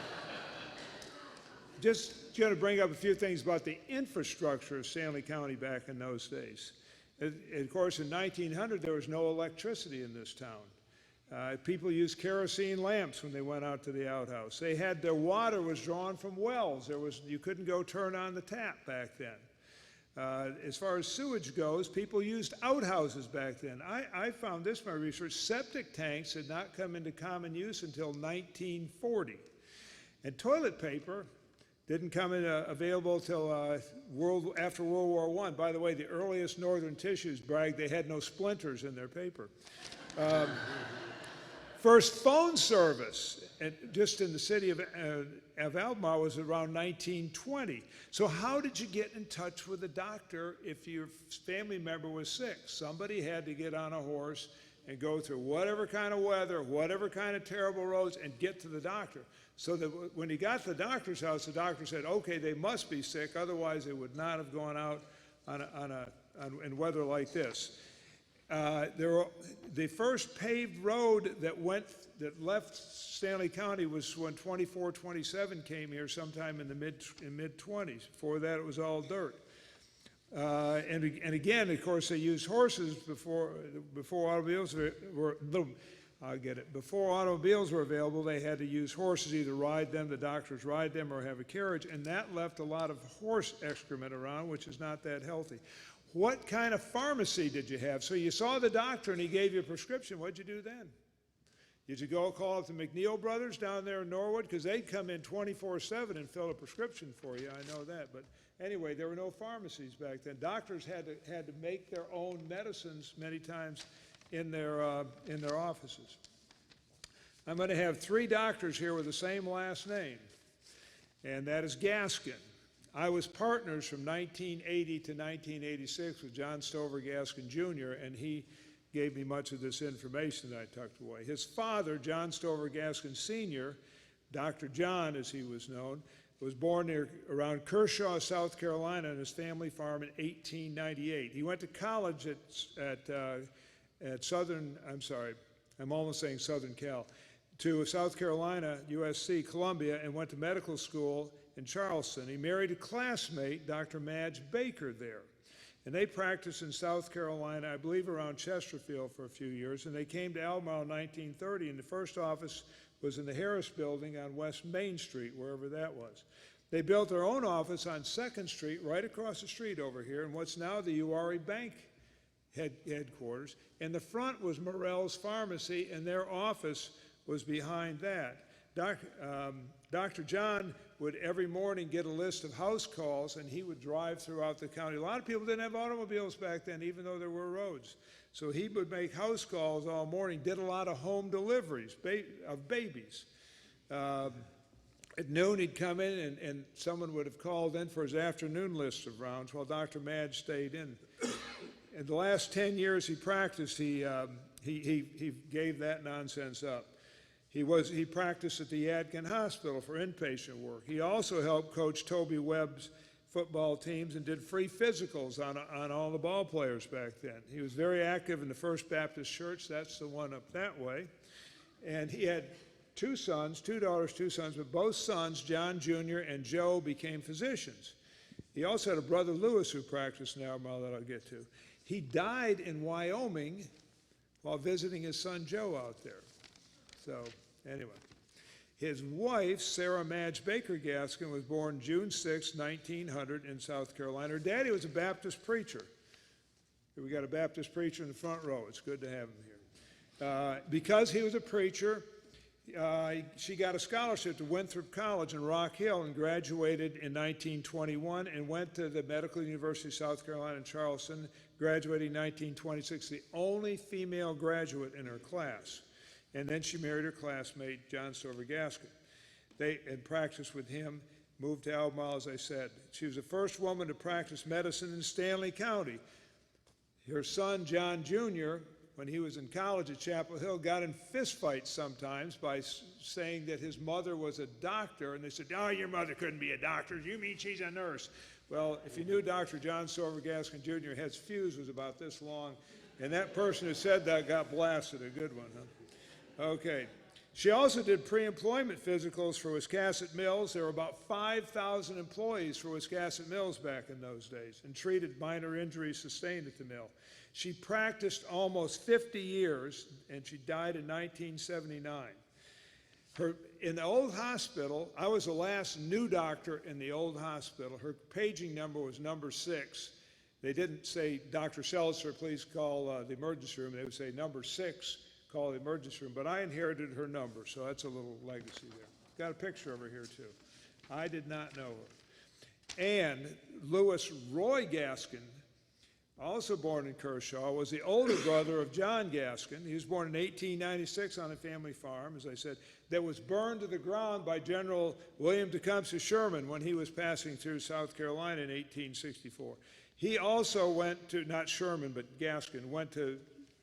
Just going to bring up a few things about the infrastructure of Stanley County back in those days. Of course, in 1900, there was no electricity in this town. People used kerosene lamps when they went out to the outhouse. They had their water was drawn from wells. You couldn't go turn on the tap back then. As far as sewage goes, people used outhouses back then. I found this in my research. Septic tanks had not come into common use until 1940. And toilet paper didn't come in available until after World War I. By the way, the earliest Northern tissues bragged they had no splinters in their paper. First phone service, just in the city of Albemarle, was around 1920. So how did you get in touch with a doctor if your family member was sick? Somebody had to get on a horse and go through whatever kind of weather, whatever kind of terrible roads, and get to the doctor. So that when he got to the doctor's house, the doctor said, okay, they must be sick, otherwise they would not have gone out in weather like this. The first paved road that left Stanley County was when 2427 came here sometime in the mid-20s. Before that, it was all dirt. And again, of course, they used horses before automobiles were. I get it. Before automobiles were available, they had to use horses, either ride them, the doctors ride them, or have a carriage, and that left a lot of horse excrement around, which is not that healthy. What kind of pharmacy did you have? So you saw the doctor and he gave you a prescription. What'd you do then? Did you go call up the McNeil brothers down there in Norwood? Because they'd come in 24/7 and fill a prescription for you. I know that. But anyway, there were no pharmacies back then. Doctors had to make their own medicines many times in their offices. I'm going to have 3 doctors here with the same last name, and that is Gaskin. I was partners from 1980 to 1986 with John Stover Gaskin Jr., and he gave me much of this information that I tucked away. His father, John Stover Gaskin Sr., Dr. John as he was known, was born around Kershaw, South Carolina, on his family farm in 1898. He went to college at Southern, I'm sorry, I'm almost saying Southern Cal, to South Carolina, USC, Columbia, and went to medical school in Charleston. He married a classmate, Dr. Madge Baker, there. And they practiced in South Carolina, I believe around Chesterfield for a few years, and they came to Albemarle in 1930, and the first office was in the Harris Building on West Main Street, wherever that was. They built their own office on 2nd Street, right across the street over here, in what's now the Uwharrie Bank headquarters. And the front was Morell's Pharmacy, and their office was behind that. Dr. John would every morning get a list of house calls, and he would drive throughout the county. A lot of people didn't have automobiles back then, even though there were roads. So he would make house calls all morning, did a lot of home deliveries of babies. At noon, he'd come in, and someone would have called in for his afternoon list of rounds while Dr. Madge stayed in. In the last 10 years he practiced, he gave that nonsense up. He practiced at the Yadkin Hospital for inpatient work. He also helped coach Toby Webb's football teams and did free physicals on all the ball players back then. He was very active in the First Baptist Church. That's the one up that way. And he had two daughters, two sons, but both sons, John Jr. and Joe, became physicians. He also had a brother, Lewis, who practiced in Albemarle that I'll get to. He died in Wyoming while visiting his son Joe out there. So, anyway. His wife, Sarah Madge Baker Gaskin, was born June 6, 1900 in South Carolina. Her daddy was a Baptist preacher. We got a Baptist preacher in the front row. It's good to have him here. Because he was a preacher, she got a scholarship to Winthrop College in Rock Hill and graduated in 1921 and went to the Medical University of South Carolina in Charleston, graduating in 1926, the only female graduate in her class. And then she married her classmate, John Stover Gaskin. They had practiced with him, moved to Albemarle, as I said. She was the first woman to practice medicine in Stanley County. Her son, John Jr., when he was in college at Chapel Hill, got in fistfights sometimes by saying that his mother was a doctor, and they said, "Oh, your mother couldn't be a doctor. You mean she's a nurse?" Well, if you knew Dr. John Stover Gaskin Jr., his fuse was about this long, and that person who said that got blasted, a good one, huh? Okay. She also did pre-employment physicals for Wiscasset Mills. There were about 5,000 employees for Wiscasset Mills back in those days, and treated minor injuries sustained at the mill. She practiced almost 50 years, and she died in 1979. In the old hospital, I was the last new doctor in the old hospital. Her paging number was number 6. They didn't say, "Dr. Seltzer, please call the emergency room." They would say, "Number 6. Call the emergency room," but I inherited her number, so that's a little legacy there. Got a picture of her here, too. I did not know her. And Lewis Roy Gaskin, also born in Kershaw, was the older brother of John Gaskin. He was born in 1896 on a family farm, as I said, that was burned to the ground by General William Tecumseh Sherman when he was passing through South Carolina in 1864. He also went to, not Sherman, but Gaskin, went to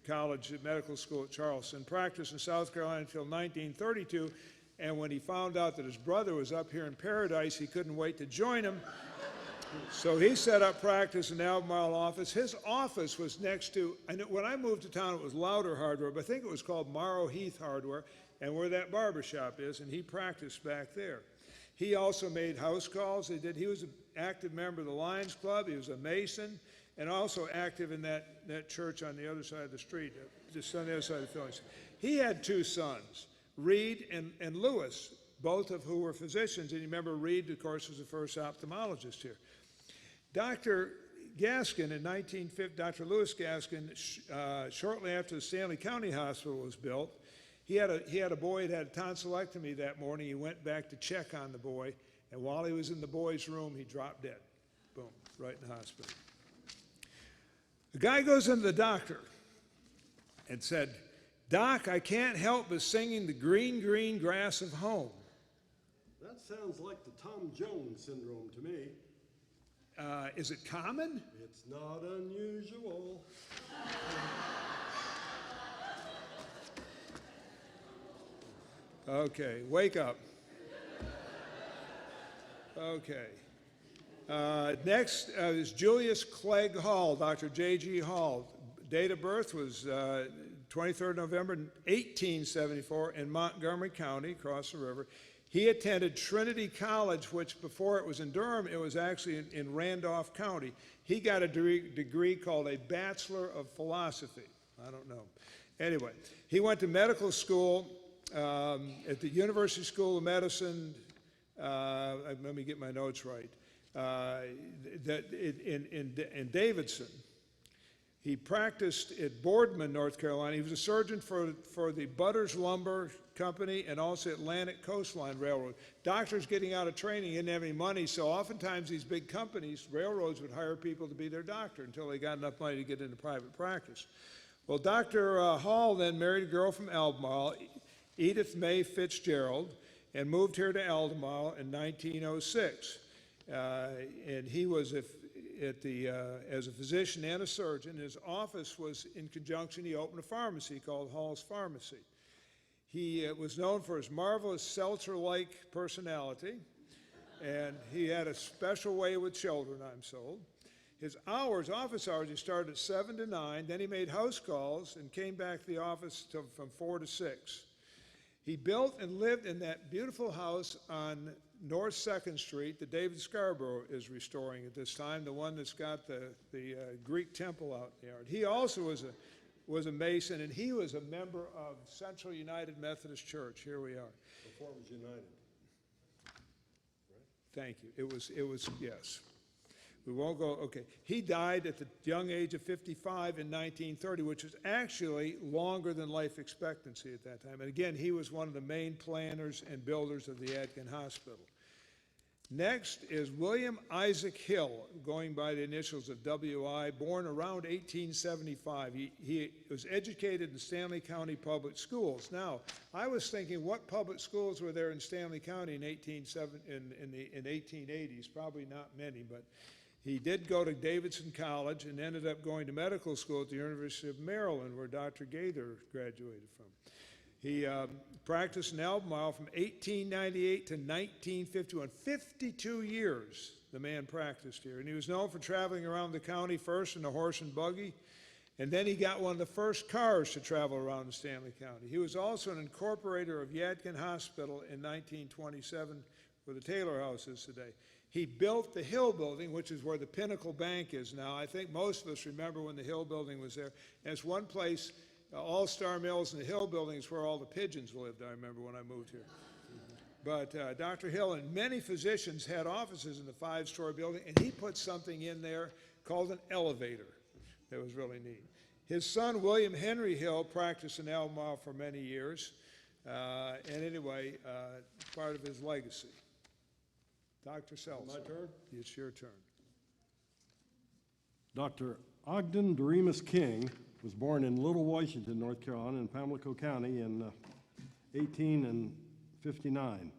college, medical school at Charleston, practiced in South Carolina until 1932, and when he found out that his brother was up here in Paradise, he couldn't wait to join him, so he set up practice in the Albemarle office. His office was next to, and when I moved to town, it was Louder Hardware, but I think it was called Morrow Heath Hardware, and where that barber shop is, and he practiced back there. He also made house calls. He was an active member of the Lions Club. He was a Mason, and also active in that church on the other side of the street, just on the other side of the Phillies. He had 2 sons, Reed and Lewis, both of who were physicians, and you remember Reed, of course, was the first ophthalmologist here. Dr. Gaskin, in 1950, Dr. Lewis Gaskin, shortly after the Stanley County Hospital was built, he had a boy that had a tonsillectomy that morning. He went back to check on the boy, and while he was in the boy's room, he dropped dead. Boom, right in the hospital. The guy goes into the doctor and said, "Doc, I can't help but singing the green, green grass of home." That sounds like the Tom Jones syndrome to me. Is it common? It's not unusual. Okay, wake up. Okay. Next is Julius Clegg Hall, Dr. J.G. Hall. Date of birth was 23rd November 1874 in Montgomery County, across the river. He attended Trinity College, which before it was in Durham, it was actually in Randolph County. He got a degree called a Bachelor of Philosophy. I don't know. Anyway, he went to medical school at the University School of Medicine. Let me get my notes right. In Davidson. He practiced at Boardman, North Carolina. He was a surgeon for the Butters Lumber Company and also Atlantic Coastline Railroad. Doctors getting out of training didn't have any money, so oftentimes these big companies, railroads, would hire people to be their doctor until they got enough money to get into private practice. Well, Dr. Hall then married a girl from Albemarle, Edith May Fitzgerald, and moved here to Albemarle in 1906. And he was as a physician and a surgeon. His office was in conjunction. He opened a pharmacy called Hall's Pharmacy. He was known for his marvelous seltzer-like personality, and he had a special way with children, I'm told. His office hours, he started at 7 to 9, then he made house calls and came back to the office from 4 to 6. He built and lived in that beautiful house on North 2nd Street that David Scarborough is restoring at this time, the one that's got the Greek temple out in the yard. He also was a Mason, and he was a member of Central United Methodist Church. Here we are. Before it was United. Thank you. It was yes. We won't go, okay. He died at the young age of 55 in 1930, which was actually longer than life expectancy at that time. And again, he was one of the main planners and builders of the Yadkin Hospital. Next is William Isaac Hill, going by the initials of W.I., born around 1875. He was educated in Stanley County Public Schools. Now, I was thinking, what public schools were there in Stanley County in 1880s? Probably not many, but he did go to Davidson College and ended up going to medical school at the University of Maryland, where Dr. Gaither graduated from. He practiced in Albemarle from 1898 to 1951. 52 years the man practiced here. And he was known for traveling around the county first in a horse and buggy, and then he got one of the first cars to travel around Stanley County. He was also an incorporator of Yadkin Hospital in 1927, where the Taylor House is today. He built the Hill Building, which is where the Pinnacle Bank is now. I think most of us remember when the Hill Building was there. And it's one place, All-Star Mills and the Hill Building is where all the pigeons lived, I remember when I moved here. But Dr. Hill and many physicians had offices in the 5-story building, and he put something in there called an elevator that was really neat. His son, William Henry Hill, practiced in Albemarle for many years. And anyway, part of his legacy. Dr. Seltzer. My turn? It's your turn. Dr. Ogden Doremus King was born in Little Washington, North Carolina, in Pamlico County in 1859.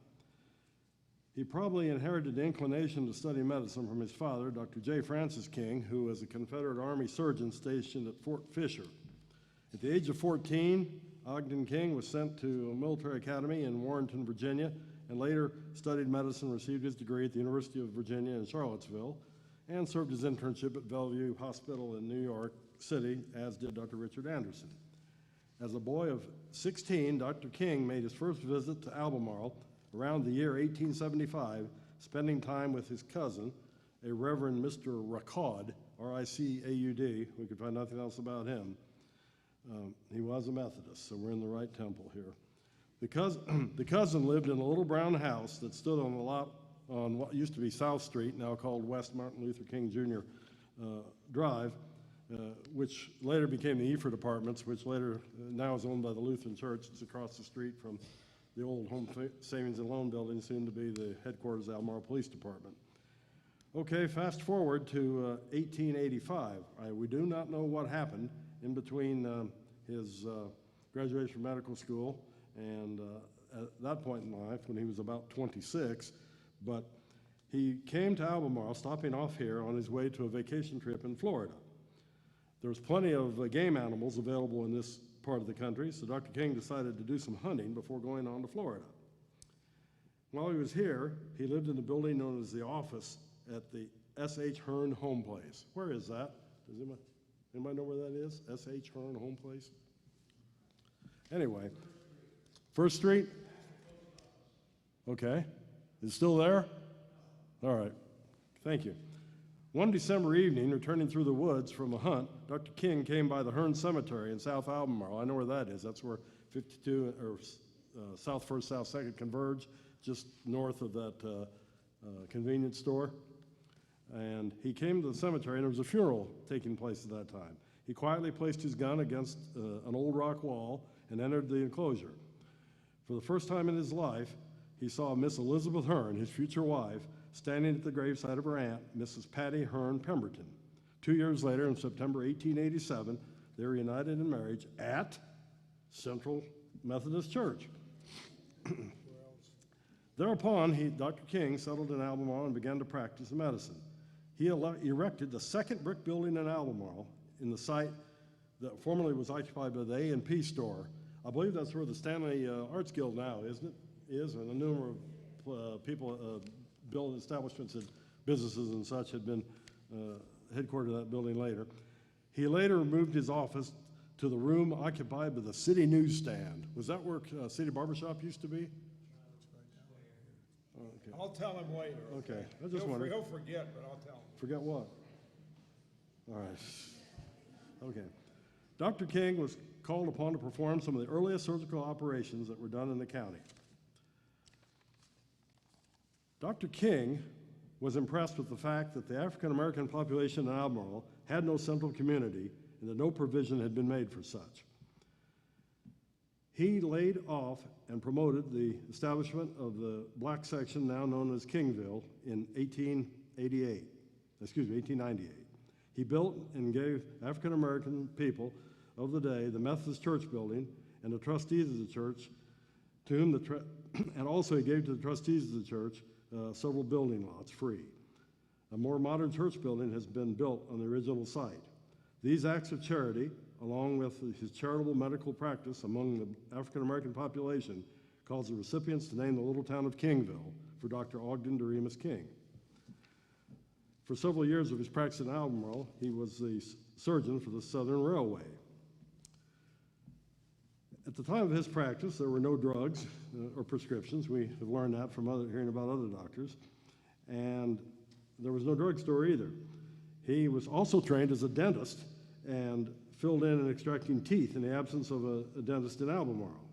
He probably inherited the inclination to study medicine from his father, Dr. J. Francis King, who was a Confederate Army surgeon stationed at Fort Fisher. At the age of 14, Ogden King was sent to a military academy in Warrenton, Virginia, and later studied medicine, received his degree at the University of Virginia in Charlottesville, and served his internship at Bellevue Hospital in New York City, as did Dr. Richard Anderson. As a boy of 16, Dr. King made his first visit to Albemarle around the year 1875, spending time with his cousin, a Reverend Mr. Racaud, R-I-C-A-U-D. We could find nothing else about him. He was a Methodist, so we're in the right temple here. The cousin lived in a little brown house that stood on a lot on what used to be South Street, now called West Martin Luther King Jr. Drive, which later became the Eford Apartments, which later now is owned by the Lutheran Church. It's across the street from the old Home Savings and Loan Building, soon to be the headquarters of the Albemarle Police Department. Okay, fast forward to 1885. We do not know what happened in between his graduation from medical school and at that point in life, when he was about 26, but he came to Albemarle, stopping off here on his way to a vacation trip in Florida. There was plenty of game animals available in this part of the country, so Dr. King decided to do some hunting before going on to Florida. While he was here, he lived in a building known as the office at the S.H. Hearn Home Place. Where is that? Does anybody know where that is? S.H. Hearn Home Place? Anyway, First Street? Okay. Is it still there? All right. Thank you. One December evening, returning through the woods from a hunt, Dr. King came by the Hearn Cemetery in South Albemarle. I know where that is. That's where 52 or South First, South Second converge, just north of that convenience store. And he came to the cemetery, and there was a funeral taking place at that time. He quietly placed his gun against an old rock wall and entered the enclosure. For the first time in his life, he saw Miss Elizabeth Hearn, his future wife, standing at the graveside of her aunt, Mrs. Patty Hearn Pemberton. 2 years later, in September 1887, they were united in marriage at Central Methodist Church. Thereupon, Dr. King settled in Albemarle and began to practice medicine. He erected the second brick building in Albemarle in the site that formerly was occupied by the A&P store. I believe that's where the Stanley Arts Guild now, isn't it? Is, and a number of people, built establishments and businesses and such had been headquartered in that building later. He later moved his office to the room occupied by the city newsstand. Was that where City Barbershop used to be? Okay. I'll tell him later. Okay, I just wondered. He'll forget, but I'll tell him. Forget what? All right. Okay. Dr. King was called upon to perform some of the earliest surgical operations that were done in the county. Dr. King was impressed with the fact that the African American population in Albemarle had no central community and that no provision had been made for such. He laid off and promoted the establishment of the black section now known as Kingville in 1898. He built and gave African American people of the day the Methodist Church building and the trustees of the church, to whom and also he gave to the trustees of the church several building lots free. A more modern church building has been built on the original site. These acts of charity, along with his charitable medical practice among the African American population, caused the recipients to name the little town of Kingville for Dr. Ogden Doremus King. For several years of his practice in Albemarle, he was the surgeon for the Southern Railway. At the time of his practice, there were no drugs or prescriptions. We have learned that from hearing about other doctors. And there was no drugstore either. He was also trained as a dentist and filled in and extracting teeth in the absence of a dentist in Albemarle.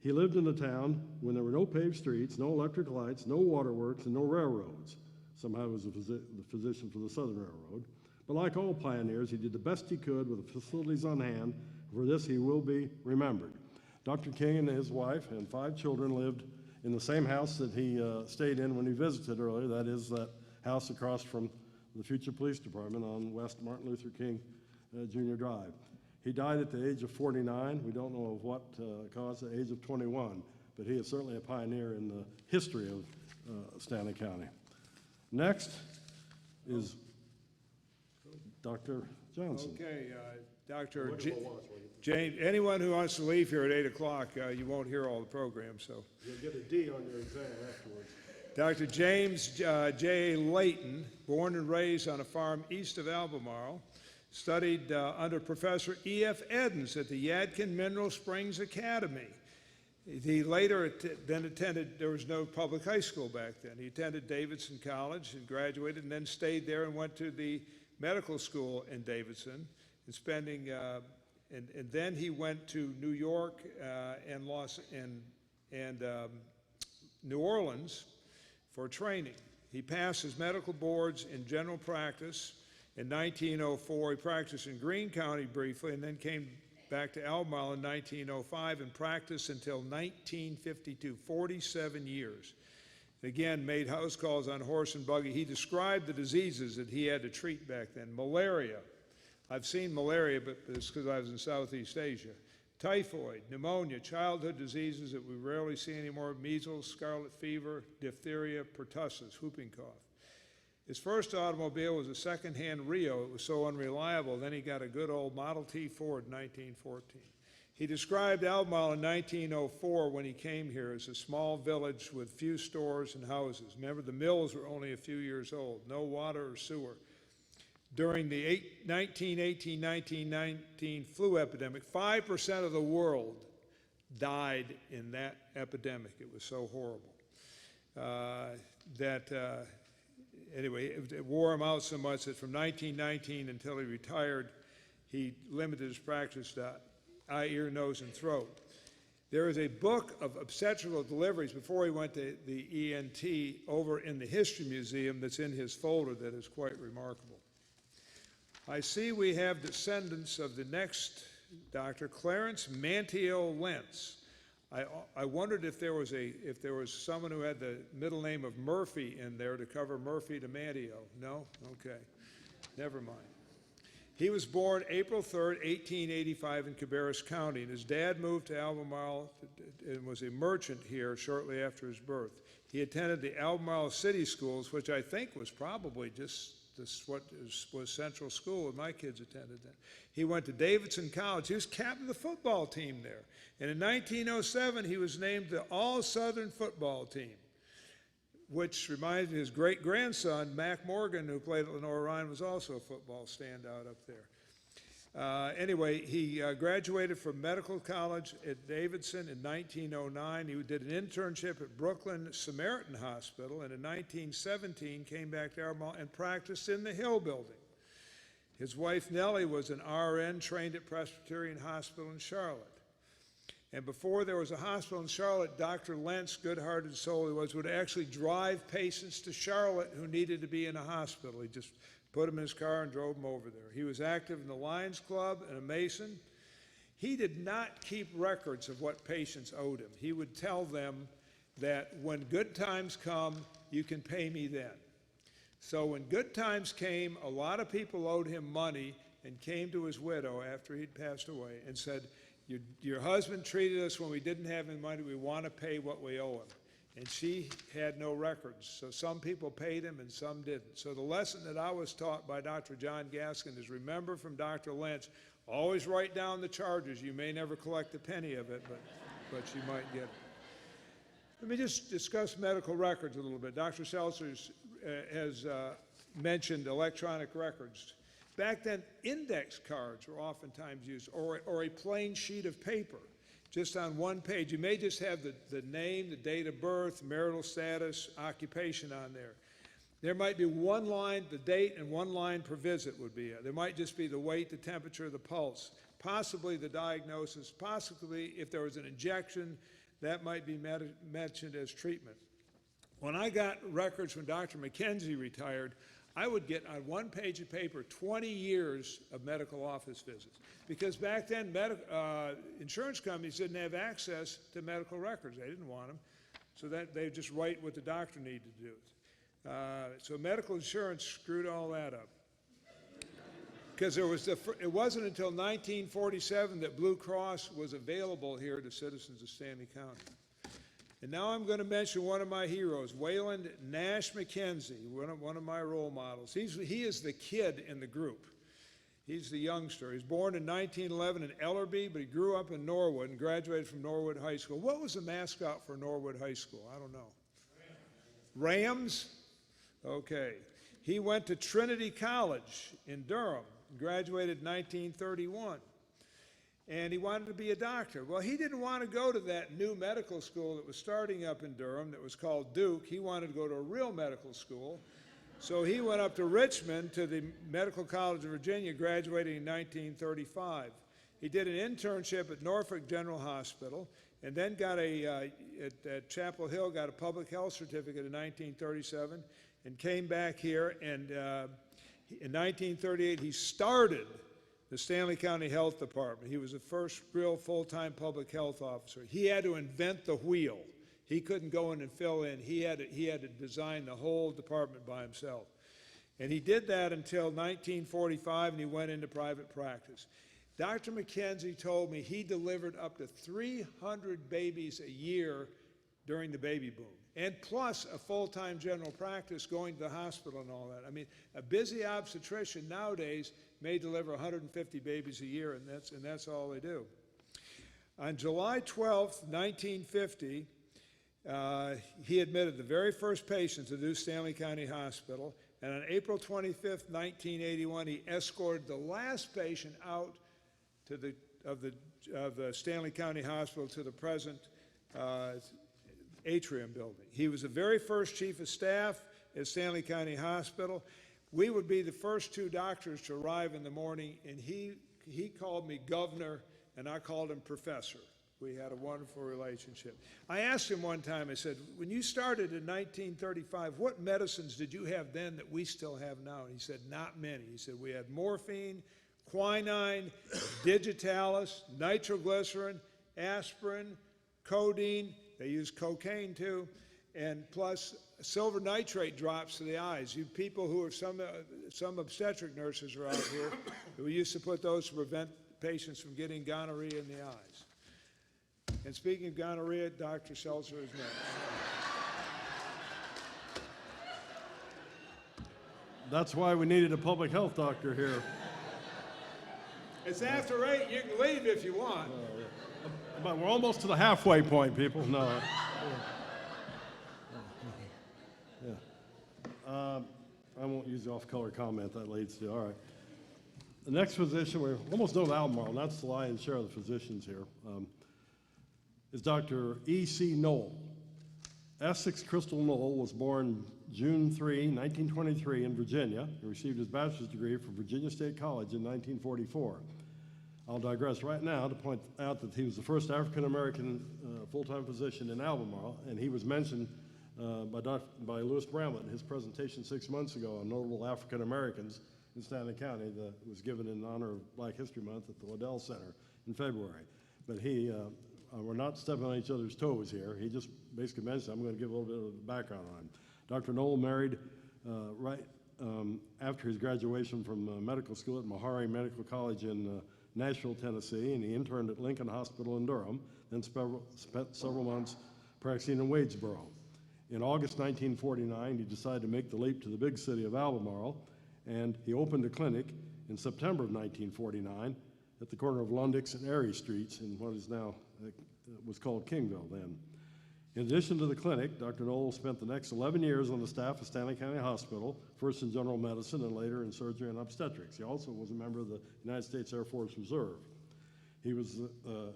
He lived in a town when there were no paved streets, no electric lights, no waterworks, and no railroads. Somehow he was the physician for the Southern Railroad. But like all pioneers, he did the best he could with the facilities on hand. For this, he will be remembered. Dr. King and his wife and 5 children lived in the same house that he stayed in when he visited earlier. That is that house across from the future police department on West Martin Luther King Jr. Drive. He died at the age of 49. We don't know of what cause, at the age of 21, but he is certainly a pioneer in the history of Stanley County. Next is Dr. Johnson. Okay, Dr. James, anyone who wants to leave here at 8 o'clock, you won't hear all the program, so. You'll get a D on your exam afterwards. Dr. James J. Layton, born and raised on a farm east of Albemarle, studied under Professor E.F. Edens at the Yadkin Mineral Springs Academy. He later then attended, there was no public high school back then. He attended Davidson College and graduated and then stayed there and went to the medical school in Davidson and spending, and then he went to New York and New Orleans for training. He passed his medical boards in general practice. In 1904, he practiced in Greene County briefly and then came back to Albemarle in 1905 and practiced until 1952, 47 years. Again, made house calls on horse and buggy. He described the diseases that he had to treat back then. Malaria. I've seen malaria, but it's because I was in Southeast Asia. Typhoid, pneumonia, childhood diseases that we rarely see anymore, measles, scarlet fever, diphtheria, pertussis, whooping cough. His first automobile was a second-hand Rio. It was so unreliable, then he got a good old Model T Ford in 1914. He described Albemarle in 1904 when he came here as a small village with few stores and houses. Remember, the mills were only a few years old, no water or sewer. During the 1918-1919 flu epidemic, 5% of the world died in that epidemic. It was so horrible. Anyway, it wore him out so much that from 1919 until he retired, he limited his practice to eye, ear, nose, and throat. There is a book of obstetrical deliveries before he went to the ENT over in the History Museum that's in his folder that is quite remarkable. I see we have descendants of the next doctor, Clarence Manteo Lentz. I wondered if there was someone who had the middle name of Murphy in there to cover Murphy to Manteo. No? Okay. Never mind. He was born April 3rd, 1885 in Cabarrus County, and his dad moved to Albemarle and was a merchant here shortly after his birth. He attended the Albemarle City Schools, which I think was probably just what was Central School when my kids attended that. He went to Davidson College. He was captain of the football team there. And in 1907, he was named the All-Southern football team, which reminds me his great-grandson, Mac Morgan, who played at Lenore Ryan, was also a football standout up there. Anyway, he graduated from medical college at Davidson in 1909. He did an internship at Brooklyn Samaritan Hospital, and in 1917 came back to Albemarle and practiced in the Hill Building. His wife, Nellie, was an RN trained at Presbyterian Hospital in Charlotte. And before there was a hospital in Charlotte, Dr. Lentz, good-hearted soul he was, would actually drive patients to Charlotte who needed to be in a hospital. He just put them in his car and drove them over there. He was active in the Lions Club and a Mason. He did not keep records of what patients owed him. He would tell them that when good times come, you can pay me then. So when good times came, a lot of people owed him money and came to his widow after he'd passed away and said, your husband treated us when we didn't have any money. We want to pay what we owe him. And she had no records. So some people paid him and some didn't. So the lesson that I was taught by Dr. John Gaskin is remember from Dr. Lentz, always write down the charges. You may never collect a penny of it, but you might get it. Let me just discuss medical records a little bit. Dr. Seltzer has mentioned electronic records. Back then, index cards were oftentimes used, or a plain sheet of paper, just on one page. You may just have the name, the date of birth, marital status, occupation on there. There might be one line, the date, and one line per visit would be it. There might just be the weight, the temperature, the pulse, possibly the diagnosis, possibly if there was an injection, that might be mentioned as treatment. When I got records when Dr. McKenzie retired, I would get on one page of paper 20 years of medical office visits. Because back then, insurance companies didn't have access to medical records. They didn't want them. So that they just write what the doctor needed to do. So medical insurance screwed all that up. Because it wasn't until 1947 that Blue Cross was available here to citizens of Stanley County. And now I'm going to mention one of my heroes, Wayland Nash McKenzie, one of my role models. He is the kid in the group. He's the youngster. He was born in 1911 in Ellerby, but he grew up in Norwood and graduated from Norwood High School. What was the mascot for Norwood High School? I don't know. Rams? Okay. He went to Trinity College in Durham and graduated in 1931. And he wanted to be a doctor. Well, he didn't want to go to that new medical school that was starting up in Durham that was called Duke. He wanted to go to a real medical school. So he went up to Richmond to the Medical College of Virginia, graduating in 1935. He did an internship at Norfolk General Hospital, and then got at Chapel Hill, got a public health certificate in 1937, and came back here. And in 1938, he started the Stanley County Health Department. He was the first real full-time public health officer. He had to invent the wheel. He couldn't go in and fill in. He had to design the whole department by himself. And he did that until 1945, and he went into private practice. Dr. McKenzie told me he delivered up to 300 babies a year during the baby boom. And plus a full-time general practice going to the hospital and all that. I mean, a busy obstetrician nowadays may deliver 150 babies a year, and that's all they do. On July 12th, 1950, he admitted the very first patient to New Stanley County Hospital, and on April 25th, 1981, he escorted the last patient out to of the Stanley County Hospital to the present atrium building. He was the very first chief of staff at Stanley County Hospital. We would be the first two doctors to arrive in the morning, and he called me governor, and I called him professor. We had a wonderful relationship. I asked him one time, I said, when you started in 1935, what medicines did you have then that we still have now? And he said, not many. He said, we had morphine, quinine, digitalis, nitroglycerin, aspirin, codeine. They use cocaine too, and plus silver nitrate drops to the eyes. You people who are some obstetric nurses are out here, we used to put those to prevent patients from getting gonorrhea in the eyes. And speaking of gonorrhea, Dr. Seltzer is next. That's why we needed a public health doctor here. It's after 8. You can leave if you want. But we're almost to the halfway point, people. No. Yeah. I won't use the off-color comment that leads to. All right. The next physician, we're almost done with Albemarle, and that's the lion's share of the physicians here, is Dr. E.C. Knoll. Essex Crystal Knoll was born June 3, 1923 in Virginia. He received his bachelor's degree from Virginia State College in 1944. I'll digress right now to point out that he was the first African-American full-time physician in Albemarle, and he was mentioned by Lewis Bramlett in his presentation 6 months ago on notable African-Americans in Stanley County that was given in honor of Black History Month at the Waddell Center in February. But we're not stepping on each other's toes here. He just basically mentioned, I'm going to give a little bit of background on him. Dr. Knoll married right after his graduation from medical school at Meharry Medical College in Nashville, Tennessee, and he interned at Lincoln Hospital in Durham, then spent several months practicing in Wadesboro. In August 1949, he decided to make the leap to the big city of Albemarle, and he opened a clinic in September of 1949 at the corner of Lundex and Erie Streets in what is now, was called Kingville then. In addition to the clinic, Dr. Knoll spent the next 11 years on the staff of Stanley County Hospital, first in general medicine and later in surgery and obstetrics. He also was a member of the United States Air Force Reserve. He was,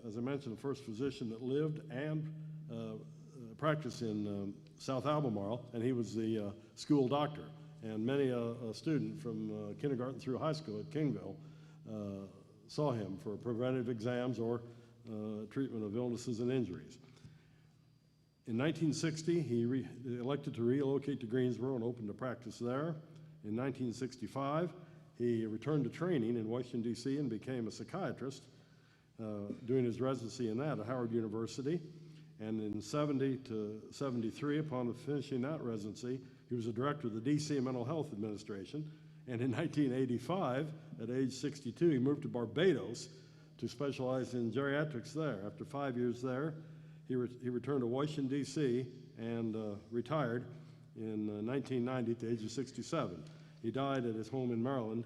as I mentioned, the first physician that lived and practiced in South Albemarle, and he was the school doctor. And many a student from kindergarten through high school at Kingville saw him for preventative exams or treatment of illnesses and injuries. In 1960, he elected to relocate to Greensboro and opened a practice there. In 1965, he returned to training in Washington, D.C. and became a psychiatrist, doing his residency in that at Howard University. And in 70 to 73, upon finishing that residency, he was a director of the D.C. Mental Health Administration. And in 1985, at age 62, he moved to Barbados to specialize in geriatrics there. After 5 years there, he returned to Washington, D.C. and retired in 1990 at the age of 67. He died at his home in Maryland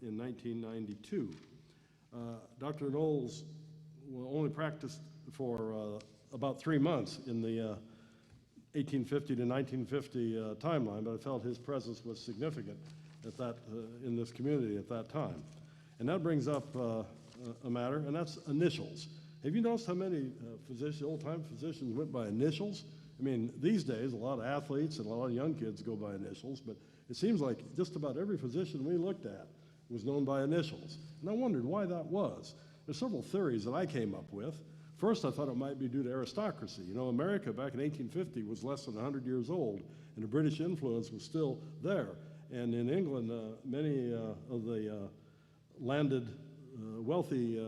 in 1992. Dr. Knowles only practiced for about 3 months in the 1850 to 1950 timeline, but I felt his presence was significant at that, in this community at that time. And that brings up a matter, and that's initials. Have you noticed how many old-time physicians went by initials? I mean, these days, a lot of athletes and a lot of young kids go by initials, but it seems like just about every physician we looked at was known by initials. And I wondered why that was. There's several theories that I came up with. First, I thought it might be due to aristocracy. You know, America back in 1850 was less than 100 years old, and the British influence was still there. And in England, many of the landed, wealthy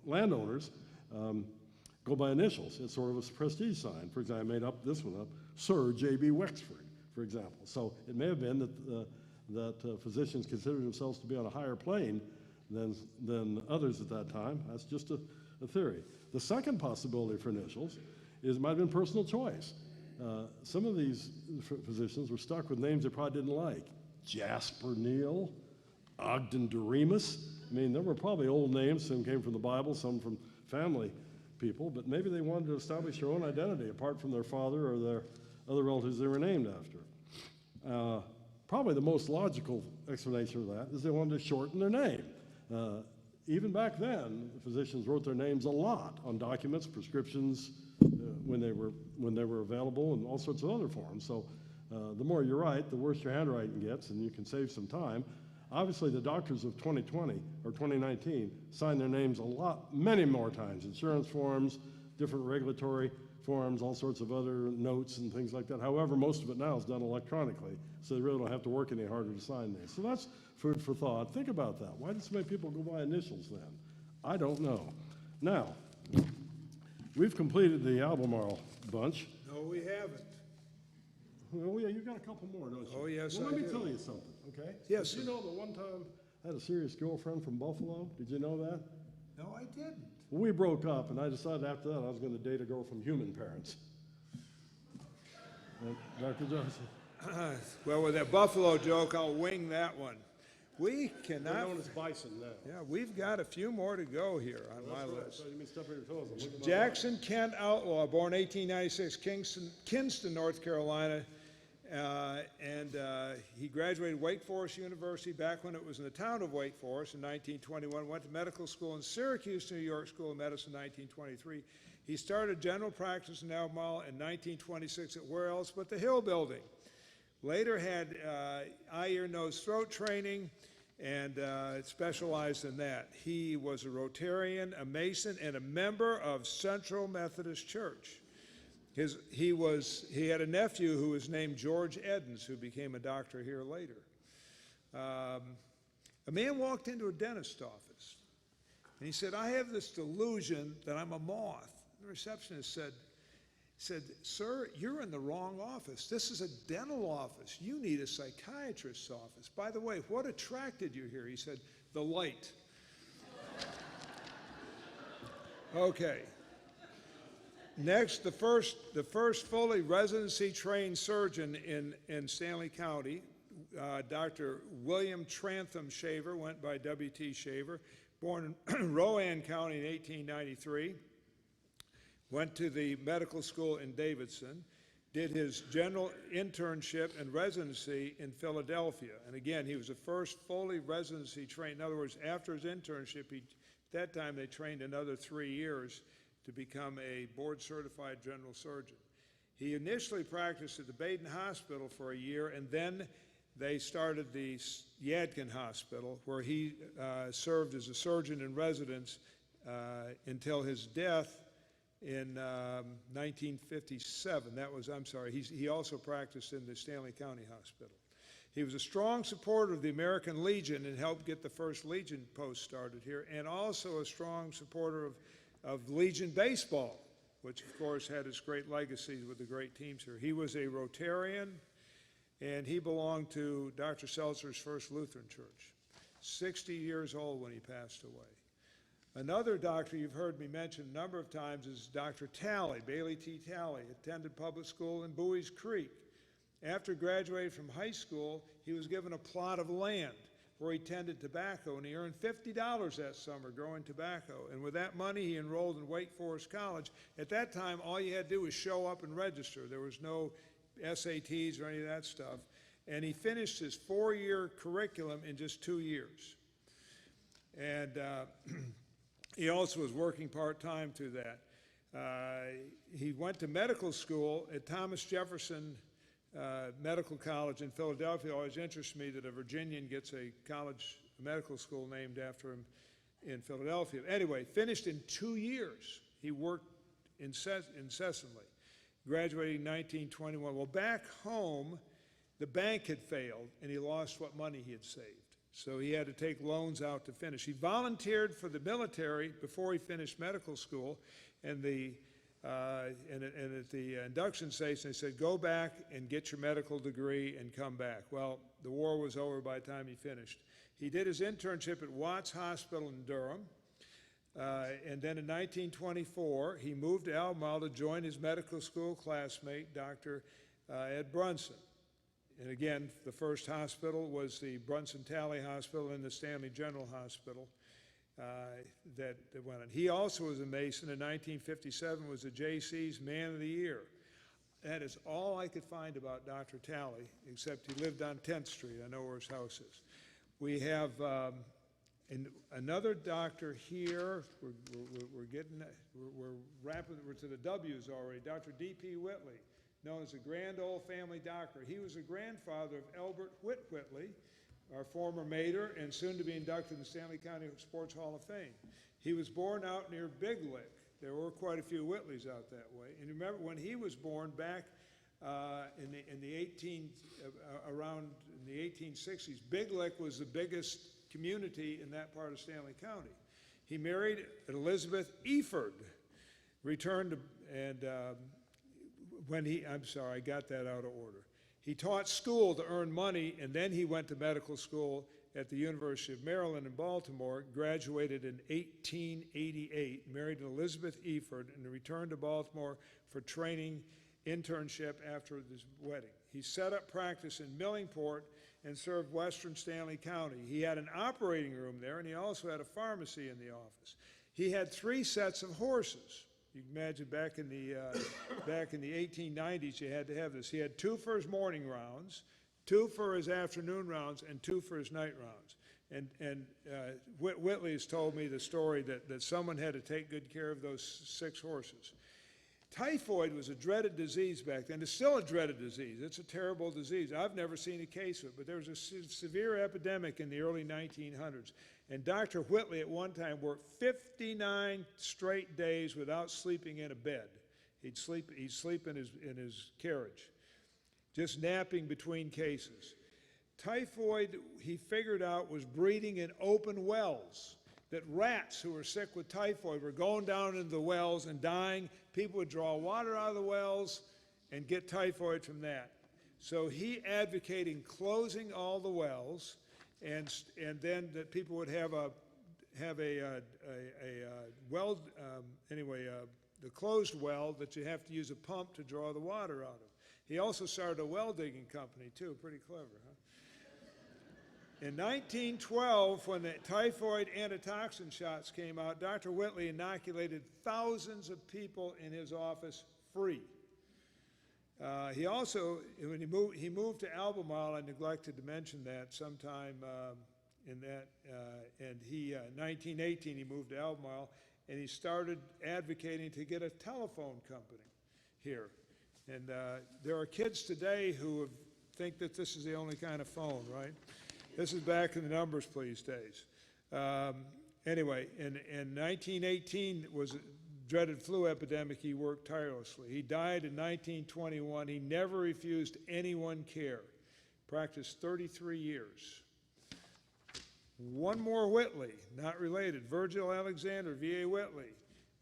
landowners go by initials. It's sort of a prestige sign. For example, I made up this one up, Sir J.B. Wexford, for example. So it may have been that physicians considered themselves to be on a higher plane than others at that time. That's just a theory. The second possibility for initials it might have been personal choice. Some of these physicians were stuck with names they probably didn't like. Jasper Neal, Ogden Doremus. I mean, there were probably old names. Some came from the Bible, some from family people, but maybe they wanted to establish their own identity apart from their father or their other relatives they were named after. Probably the most logical explanation of that is they wanted to shorten their name. Even back then, physicians wrote their names a lot on documents, prescriptions, when they were available, and all sorts of other forms. So the more you write, the worse your handwriting gets, and you can save some time. Obviously, the doctors of 2020 or 2019 signed their names many more times. Insurance forms, different regulatory forms, all sorts of other notes and things like that. However, most of it now is done electronically, so they really don't have to work any harder to sign these. So that's food for thought. Think about that. Why did so many people go by initials then? I don't know. Now, we've completed the Albemarle bunch. No, we haven't. Oh, yeah, you've got a couple more, don't you? Oh, yes, well, I let me do. tell you something, okay? Yes, Did you sir. know that one time I had a serious girlfriend from Buffalo? Did you know that? No, I didn't. Well, we broke up, and I decided after that I was going to date a girl from human parents. Dr. Johnson? Well, with that Buffalo joke, I'll wing that one. We They're cannot. known as bison now. Yeah, we've got a few more to go here on my That's right. list. So you mean step on your toes. I'm looking at my Jackson Kent Outlaw, born 1896, Kinston, North Carolina, and he graduated Wake Forest University back when it was in the town of Wake Forest in 1921. Went to medical school in Syracuse, New York School of Medicine in 1923. He started general practice in Albemarle in 1926 at where else but the Hill Building. Later had eye, ear, nose, throat training, and specialized in that. He was a Rotarian, a Mason, and a member of Central Methodist Church. He had a nephew who was named George Edens, who became a doctor here later. A man walked into a dentist's office, and he said, "I have this delusion that I'm a moth." The receptionist said, "Sir, you're in the wrong office. This is a dental office. You need a psychiatrist's office. By the way, what attracted you here?" He said, "The light." Okay. Next, the first fully residency-trained surgeon in Stanley County, Dr. William Trantham Shaver, went by W.T. Shaver, born in Rowan County in 1893. Went to the medical school in Davidson, did his general internship and residency in Philadelphia. And again, he was the first fully residency trained. In other words, after his internship, at that time they trained another 3 years to become a board-certified general surgeon. He initially practiced at the Baden Hospital for a year, and then they started the Yadkin Hospital, where he served as a surgeon in residence until his death in 1957. He also practiced in the Stanley County Hospital. He was a strong supporter of the American Legion and helped get the first Legion post started here, and also a strong supporter of Legion baseball, which of course had its great legacies with the great teams here. He was a Rotarian, and he belonged to Dr. Seltzer's First Lutheran Church. 60 years old when he passed away. Another doctor you've heard me mention a number of times is Dr. Talley, Bailey T. Talley, attended public school in Bowie's Creek. After graduating from high school, he was given a plot of land where he tended tobacco, and he earned $50 that summer growing tobacco. And with that money, he enrolled in Wake Forest College. At that time, all you had to do was show up and register. There was no SATs or any of that stuff. And he finished his 4-year curriculum in just 2 years. And he also was working part-time through that. He went to medical school at Thomas Jefferson Medical College in Philadelphia. It always interests me that a Virginian gets a medical school named after him in Philadelphia. Anyway, finished in 2 years. He worked incessantly. Graduating in 1921. Well, back home, the bank had failed, and he lost what money he had saved. So he had to take loans out to finish. He volunteered for the military before he finished medical school, and at the induction station, they said, "Go back and get your medical degree and come back." Well, the war was over by the time he finished. He did his internship at Watts Hospital in Durham. And then in 1924, he moved to Albemarle to join his medical school classmate, Dr. Ed Brunson. And again, the first hospital was the Brunson-Talley Hospital and the Stanley General Hospital that went on. He also was a Mason. In 1957 was the JC's Man of the Year. That is all I could find about Dr. Talley, except he lived on 10th Street. I know where his house is. We have another doctor here. We're rapid. We're to the W's already. Dr. D.P. Whitley, known as the Grand Old Family Doctor. He was the grandfather of Albert Whitley, our former mayor, and soon to be inducted in the Stanley County Sports Hall of Fame. He was born out near Big Lick. There were quite a few Whitleys out that way. And remember, when he was born back in the 1860s, Big Lick was the biggest community in that part of Stanley County. He married Elizabeth Eford, returned to, and I'm sorry, I got that out of order. He taught school to earn money, and then he went to medical school at the University of Maryland in Baltimore, graduated in 1888, married Elizabeth Eford, and returned to Baltimore for training internship after his wedding. He set up practice in Millingport and served Western Stanley County. He had an operating room there, and he also had a pharmacy in the office. He had 3 sets of horses. You can imagine back in the 1890s, you had to have this. He had 2 for his morning rounds, 2 for his afternoon rounds, and 2 for his night rounds. And Whitley has told me the story that someone had to take good care of those 6 horses. Typhoid was a dreaded disease back then. It's still a dreaded disease. It's a terrible disease. I've never seen a case of it, but there was a severe epidemic in the early 1900s. And Dr. Whitley at one time worked 59 straight days without sleeping in a bed. He'd sleep in his carriage, just napping between cases. Typhoid, he figured out, was breeding in open wells, that rats who were sick with typhoid were going down into the wells and dying. People would draw water out of the wells and get typhoid from that. So he advocated closing all the wells, and then that people would have a well, the closed well that you have to use a pump to draw the water out of. He also started a well digging company too. Pretty clever, huh? In 1912, when the typhoid antitoxin shots came out, Dr. Whitley inoculated thousands of people in his office free. He also, when he moved to Albemarle, I neglected to mention that sometime in 1918, he moved to Albemarle, and he started advocating to get a telephone company here. And there are kids today who think that this is the only kind of phone, right? This is back in the numbers please days. Anyway, in 1918 was a dreaded flu epidemic. He worked tirelessly. He died in 1921. He never refused anyone care. Practiced 33 years. One more Whitley, not related. Virgil Alexander, V.A. Whitley,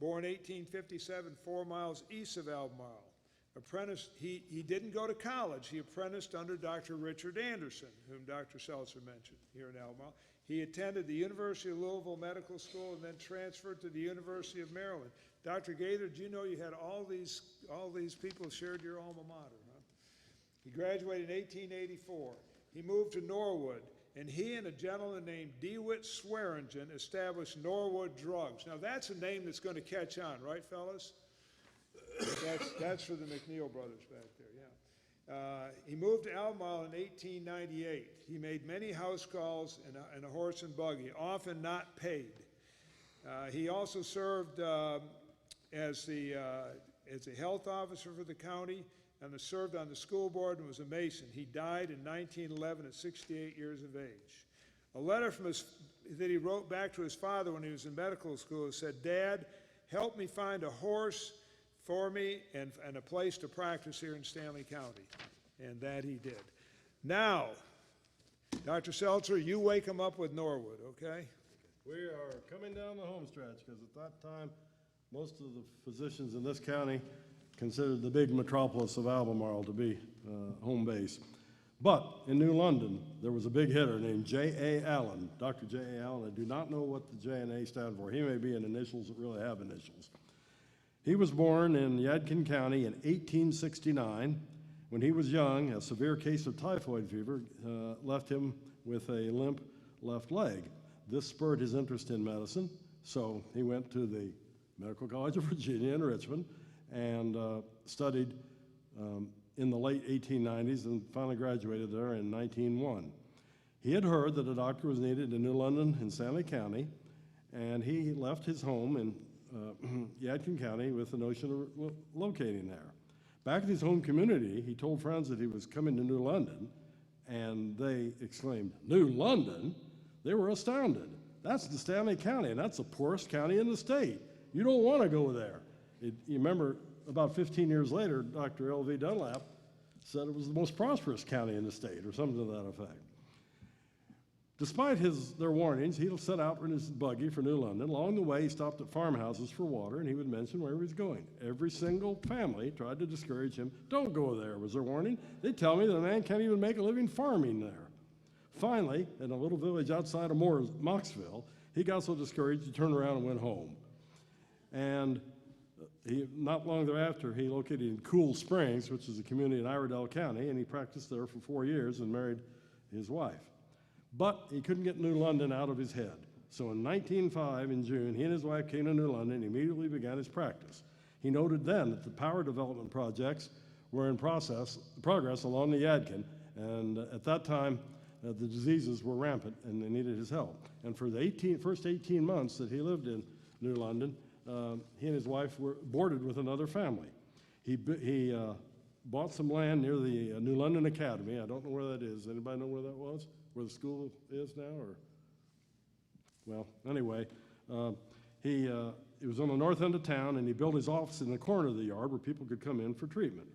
born 1857, 4 miles east of Albemarle. Apprenticed, he didn't go to college. He apprenticed under Dr. Richard Anderson, whom Dr. Seltzer mentioned here in Albemarle. He attended the University of Louisville Medical School and then transferred to the University of Maryland. Dr. Gaither, do you know you had all these people shared your alma mater, huh? He graduated in 1884. He moved to Norwood, and he and a gentleman named DeWitt Swearingen established Norwood Drugs. Now that's a name that's going to catch on, right, fellas? That's for the McNeil brothers back there, yeah. He moved to Albemarle in 1898. He made many house calls in a horse and buggy, often not paid. He also served as a health officer for the county and served on the school board and was a Mason. He died in 1911 at 68 years of age. A letter that he wrote back to his father when he was in medical school said, "Dad, help me find a horse for me and a place to practice here in Stanley County." And that he did. Now, Dr. Seltzer, you wake him up with Norwood, okay? We are coming down the home stretch because at that time, most of the physicians in this county considered the big metropolis of Albemarle to be home base. But in New London, there was a big hitter named J.A. Allen, Dr. J.A. Allen. I do not know what the J and A stand for. He may be in initials that really have initials. He was born in Yadkin County in 1869. When he was young, a severe case of typhoid fever left him with a limp left leg. This spurred his interest in medicine, so he went to the Medical College of Virginia in Richmond and studied in the late 1890s and finally graduated there in 1901. He had heard that a doctor was needed in New London and Stanley County, and he left his home in Yadkin County with the notion of locating there. Back in his home community, he told friends that he was coming to New London, and they exclaimed, "New London?" They were astounded. That's the Stanley County, and that's the poorest county in the state. You don't want to go there. You remember, about 15 years later, Dr. L.V. Dunlap said it was the most prosperous county in the state, or something to that effect. Despite their warnings, he set out in his buggy for New London. Along the way, he stopped at farmhouses for water, and he would mention where he was going. Every single family tried to discourage him. "Don't go there," was their warning. "They tell me that a man can't even make a living farming there." Finally, in a little village outside of Moxville, he got so discouraged he turned around and went home. And not long thereafter, he located in Cool Springs, which is a community in Iredell County, and he practiced there for 4 years and married his wife. But he couldn't get New London out of his head. So in 1905, in June, he and his wife came to New London and immediately began his practice. He noted then that the power development projects were in progress along the Yadkin, and at that time, the diseases were rampant and they needed his help. And for the first 18 months that he lived in New London, he and his wife were boarded with another family. He bought some land near the New London Academy. I don't know where that is. Anybody know where that was? Where the school is now? Or, well, anyway, it was on the north end of town, and he built his office in the corner of the yard where people could come in for treatment.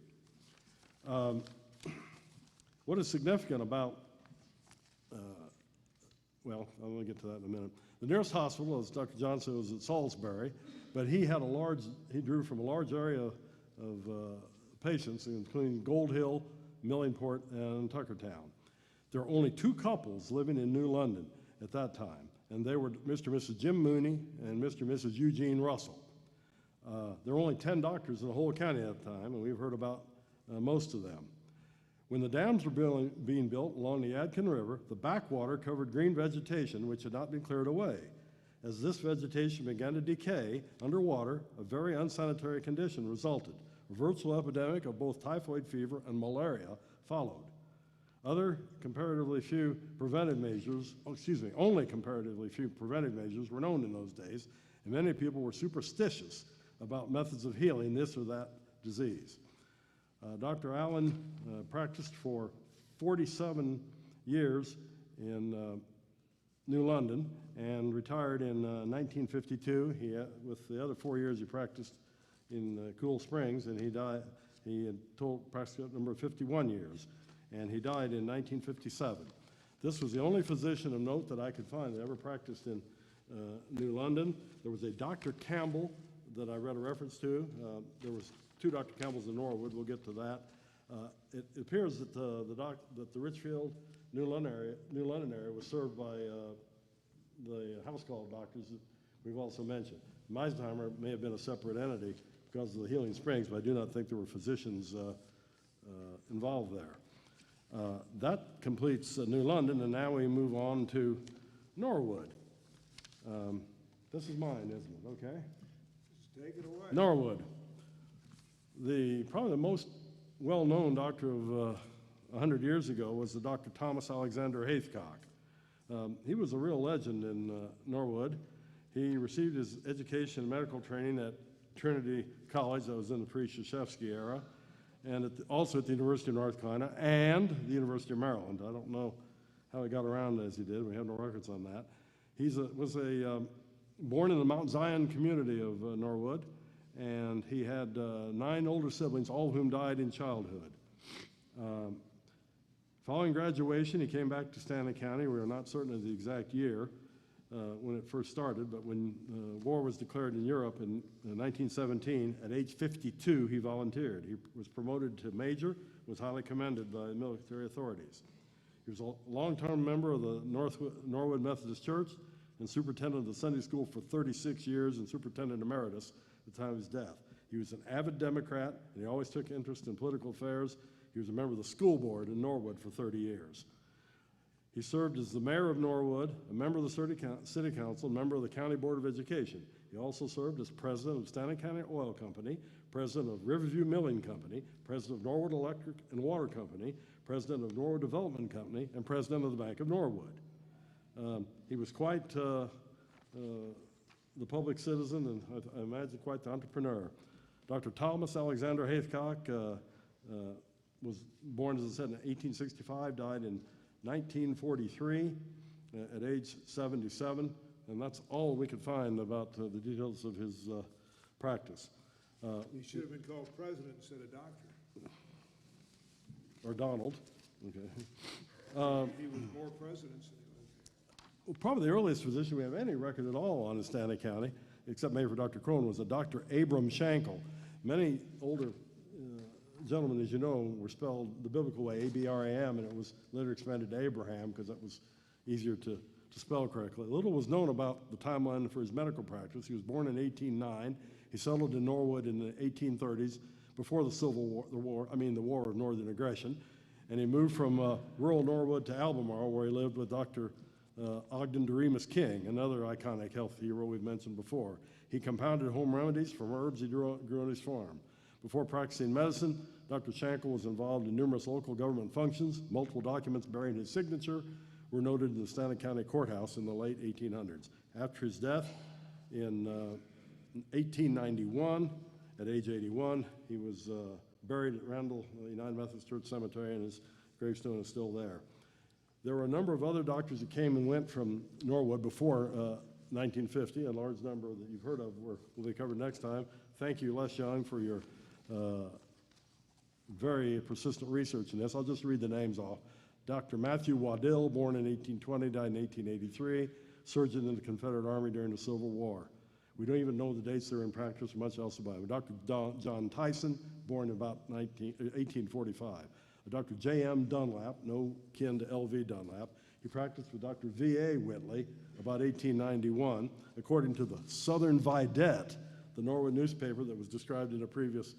What is significant about, well, I'm going to get to that in a minute. The nearest hospital, as Dr. John said, was at Salisbury, but he drew from a large area of patients, including Gold Hill, Millingport, and Tuckertown. There were only 2 couples living in New London at that time, and they were Mr. and Mrs. Jim Mooney and Mr. and Mrs. Eugene Russell. There were only 10 doctors in the whole county at the time, and we've heard about most of them. When the dams were being built along the Yadkin River, the backwater covered green vegetation which had not been cleared away. As this vegetation began to decay underwater, a very unsanitary condition resulted. A virtual epidemic of both typhoid fever and malaria followed. Only comparatively few preventive measures were known in those days, and many people were superstitious about methods of healing this or that disease. Dr. Allen practiced for 47 years in New London and retired in 1952. With the other 4 years he practiced in Cool Springs, and he had practiced a number of 51 years. And he died in 1957. This was the only physician of note that I could find that ever practiced in New London. There was a Dr. Campbell that I read a reference to. There was 2 Dr. Campbells in Norwood. We'll get to that. It appears that the Richfield, New London area was served by the house call doctors that we've also mentioned. Meisenheimer may have been a separate entity because of the Healing Springs, but I do not think there were physicians involved there. That completes New London, and now we move on to Norwood. This is mine, isn't it? Okay? Just take it away. Norwood. Probably the most well-known doctor of 100 years ago was the Dr. Thomas Alexander Haithcock. He was a real legend in Norwood. He received his education and medical training at Trinity College, that was in the pre-Krzyzewski era, and also at the University of North Carolina and the University of Maryland. I don't know how he got around as he did. We have no records on that. He was born in the Mount Zion community of Norwood, and he had 9 older siblings, all of whom died in childhood. Following graduation, he came back to Stanley County. We are not certain of the exact year, when it first started, but when war was declared in Europe in 1917, at age 52, he volunteered. He was promoted to major, was highly commended by military authorities. He was a long-term member of the Norwood Methodist Church and superintendent of the Sunday school for 36 years and superintendent emeritus at the time of his death. He was an avid Democrat, and he always took interest in political affairs. He was a member of the school board in Norwood for 30 years. He served as the mayor of Norwood, a member of the city council, a member of the county board of education. He also served as president of Stanley County Oil Company, president of Riverview Milling Company, president of Norwood Electric and Water Company, president of Norwood Development Company, and president of the Bank of Norwood. He was quite the public citizen, and I imagine quite the entrepreneur. Dr. Thomas Alexander Haithcock was born, as I said, in 1865, died in 1943 at age 77, and that's all we could find about the details of his practice. He should have been called president instead of doctor. Or Donald. Okay. He was more presidents than he was. Well, probably the earliest physician we have any record at all on in Stanley County, except maybe for Dr. Crone, was a Dr. Abram Shankle. Many older gentlemen, as you know, were spelled the biblical way, A-B-R-A-M, and it was later expanded to Abraham because that was easier to spell correctly. Little was known about the timeline for his medical practice. He was born in 1809. He settled in Norwood in the 1830s before the Civil War, the War of Northern Aggression, and he moved from rural Norwood to Albemarle, where he lived with Dr. Ogden Doremus King, another iconic health hero we've mentioned before. He compounded home remedies from herbs he grew on his farm. Before practicing medicine, Dr. Shankle was involved in numerous local government functions. Multiple documents bearing his signature were noted in the Stanley County Courthouse in the late 1800s. After his death in 1891, at age 81, he was buried at Randall United Methodist Church Cemetery, and his gravestone is still there. There were a number of other doctors that came and went from Norwood before 1950. A large number that you've heard of will be covered next time. Thank you, Les Young, for your very persistent research in this. I'll just read the names off. Dr. Matthew Waddell, born in 1820, died in 1883, surgeon in the Confederate Army during the Civil War. We don't even know the dates they're in practice or much else about him. Dr. John Tyson, born in about 1845. Dr. J.M. Dunlap, no kin to L.V. Dunlap. He practiced with Dr. V.A. Whitley about 1891, according to the Southern Vidette, the Norwood newspaper that was described in a previous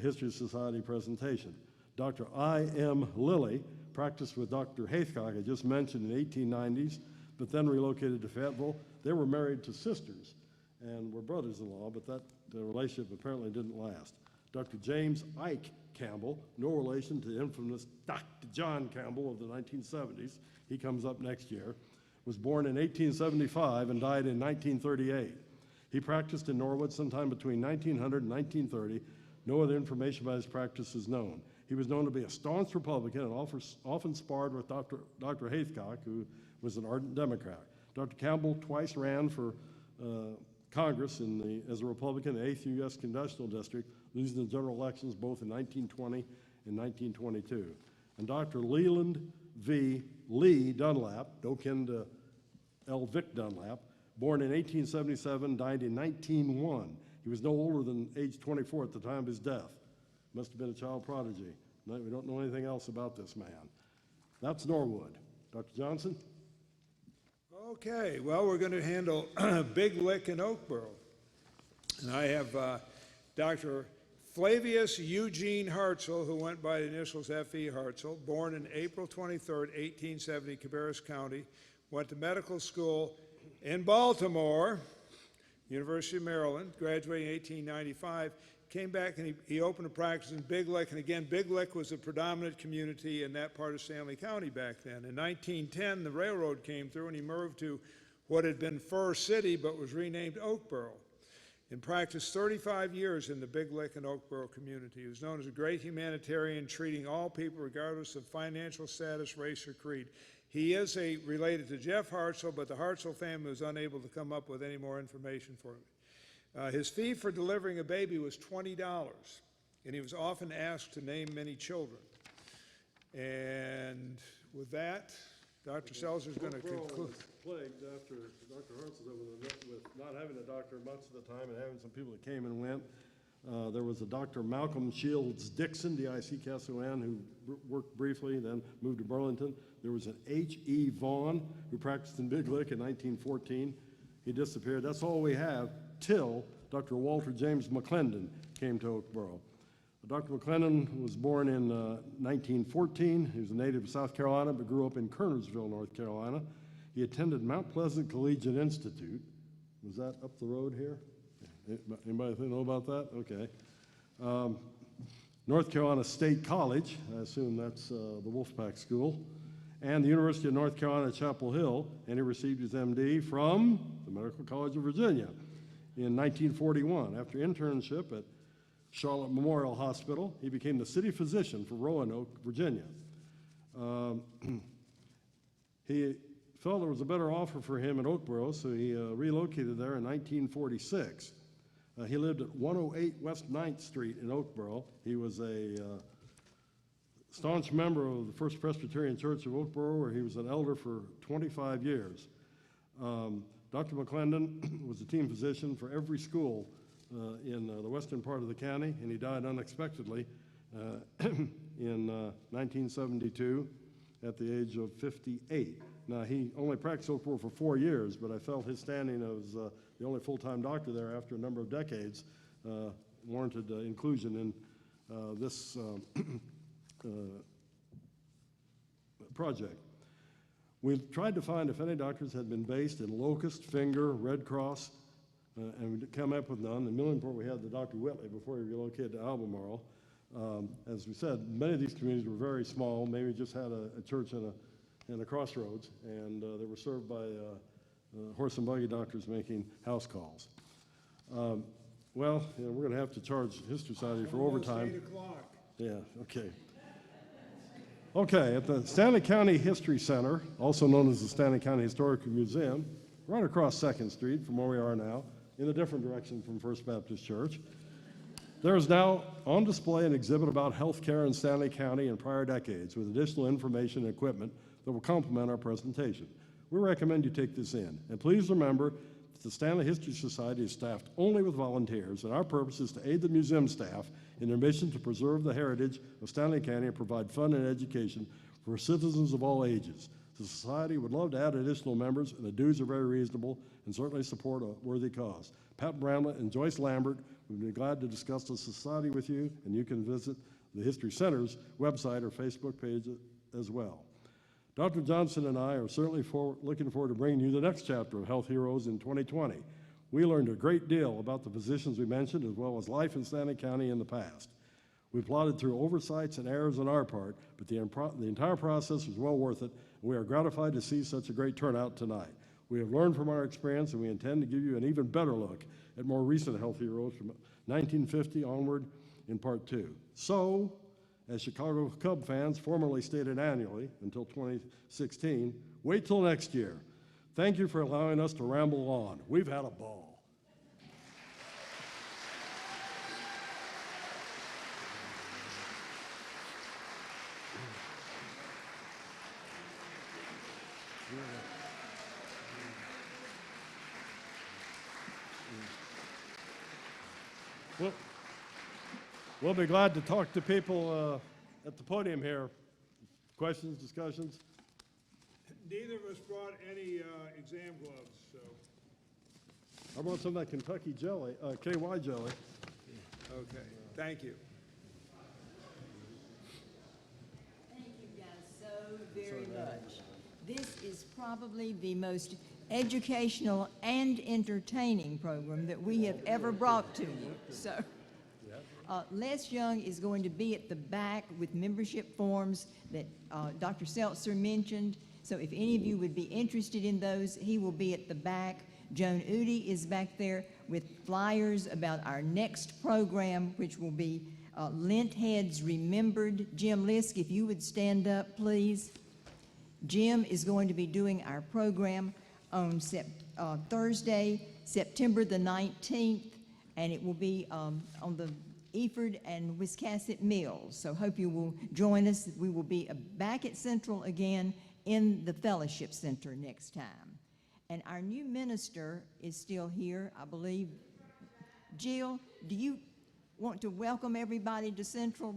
History Society presentation. Dr. I.M. Lilly practiced with Dr. Haithcock, I just mentioned, in the 1890s, but then relocated to Fayetteville. They were married to sisters and were brothers-in-law, but that relationship apparently didn't last. Dr. James Ike Campbell, no relation to the infamous Dr. John Campbell of the 1970s, he comes up next year, was born in 1875 and died in 1938. He practiced in Norwood sometime between 1900 and 1930. No other information about his practice is known. He was known to be a staunch Republican and often sparred with Dr. Haithcock, who was an ardent Democrat. Dr. Campbell twice ran for Congress as a Republican in the 8th U.S. Congressional District, losing the general elections both in 1920 and 1922. And Dr. Leland V. Lee Dunlap, no kin to L. Vic Dunlap, born in 1877, died in 1901. He was no older than age 24 at the time of his death. Must have been a child prodigy. We don't know anything else about this man. That's Norwood. Dr. Johnson? Okay, well, we're going to handle Big Lick and Oakboro. And I have Dr. Flavius Eugene Hartzell, who went by the initials F.E. Hartzell, born in April 23rd, 1870, Cabarrus County, went to medical school in Baltimore, University of Maryland, graduating in 1895, came back and he opened a practice in Big Lick, and again, Big Lick was a predominant community in that part of Stanley County back then. In 1910, the railroad came through and he moved to what had been Fur City but was renamed Oakboro, and practiced 35 years in the Big Lick and Oakboro community. He was known as a great humanitarian, treating all people regardless of financial status, race, or creed. He is related to Jeff Hartzell, but the Hartzell family was unable to come up with any more information for him. His fee for delivering a baby was $20, and he was often asked to name many children. And with that, Dr. Seltzer's going to Oakboro conclude. was plagued after Dr. Hartz was over there with not having a doctor much of the time and having some people that came and went. There was a Dr. Malcolm Shields Dixon, D-I-C-K-S-O-N, who worked briefly, then moved to Burlington. There was an H.E. Vaughn, who practiced in Big Lick in 1914. He disappeared. That's all we have till Dr. Walter James McClendon came to Oakboro. Dr. McClendon was born in 1914. He was a native of South Carolina, but grew up in Kernersville, North Carolina. He attended Mount Pleasant Collegiate Institute. Was that up the road here? Anybody know about that? Okay. North Carolina State College, I assume that's the Wolfpack School, and the University of North Carolina, Chapel Hill, and he received his MD from the Medical College of Virginia in 1941. After internship at Charlotte Memorial Hospital, he became the city physician for Roanoke, Virginia. He felt there was a better offer for him at Oakboro, so he relocated there in 1946. He lived at 108 West 9th Street in Oakboro. He was a staunch member of the First Presbyterian Church of Oakboro, where he was an elder for 25 years. Dr. McClendon was a team physician for every school in the western part of the county, and he died unexpectedly in 1972 at the age of 58. Now, he only practiced Oakboro for 4 years, but I felt his standing as the only full-time doctor there after a number of decades warranted inclusion in this project. We tried to find if any doctors had been based in Locust, Finger, Red Cross, and we come up with none. In Millionport, we had the Dr. Whitley before he relocated to Albemarle. As we said, many of these communities were very small, maybe just had a church and a crossroads, and they were served by horse and buggy doctors making house calls. Well, you know, we're going to have to charge History Society for overtime. 8 o'clock. Yeah, okay. Okay, at the Stanley County History Center, also known as the Stanley County Historical Museum, right across 2nd Street from where we are now, in a different direction from First Baptist Church, there is now on display an exhibit about healthcare in Stanley County in prior decades with additional information and equipment that will complement our presentation. We recommend you take this in. And please remember that the Stanley History Society is staffed only with volunteers, and our purpose is to aid the museum staff in their mission to preserve the heritage of Stanley County and provide fun and education for citizens of all ages. The Society would love to add additional members, and the dues are very reasonable and certainly support a worthy cause. Pat Bramlett and Joyce Lambert would be glad to discuss the Society with you, and you can visit the History Center's website or Facebook page as well. Dr. Johnson and I are certainly looking forward to bringing you the next chapter of Health Heroes in 2020. We learned a great deal about the physicians we mentioned, as well as life in Stanley County in the past. We plodded through oversights and errors on our part, but the entire process was well worth it, and we are gratified to see such a great turnout tonight. We have learned from our experience, and we intend to give you an even better look at more recent Health Heroes from 1950 onward in Part 2. So, as Chicago Cub fans formerly stated annually until 2016, wait till next year. Thank you for allowing us to ramble on. We've had a ball. We'll be glad to talk to people at the podium here. Questions, discussions? Neither of us brought any exam gloves, so. I brought some of that Kentucky jelly, KY jelly. Okay, thank you. Thank you guys so very much. This is probably the most educational and entertaining program that we have ever brought to you. So, Les Young is going to be at the back with membership forms that Dr. Seltzer mentioned. So if any of you would be interested in those, he will be at the back. Joan Udy is back there with flyers about our next program, which will be Lint Heads Remembered. Jim Lisk, if you would stand up, please. Jim is going to be doing our program on Thursday, September the 19th, and it will be on the Eford and Wiscasset Mills. So hope you will join us. We will be back at Central again in the Fellowship Center next time. And our new minister is still here, I believe. Jill, do you want to welcome everybody to Central?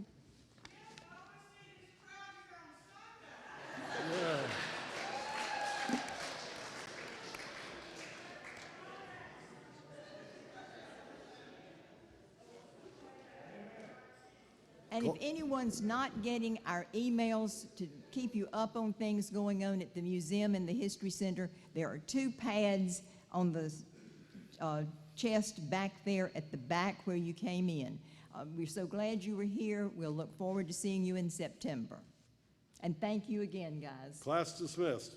And if anyone's not getting our emails to keep you up on things going on at the museum and the History Center, there are 2 pads on the chest back there at the back where you came in. We're so glad you were here. We'll look forward to seeing you in September. And thank you again, guys. Class dismissed.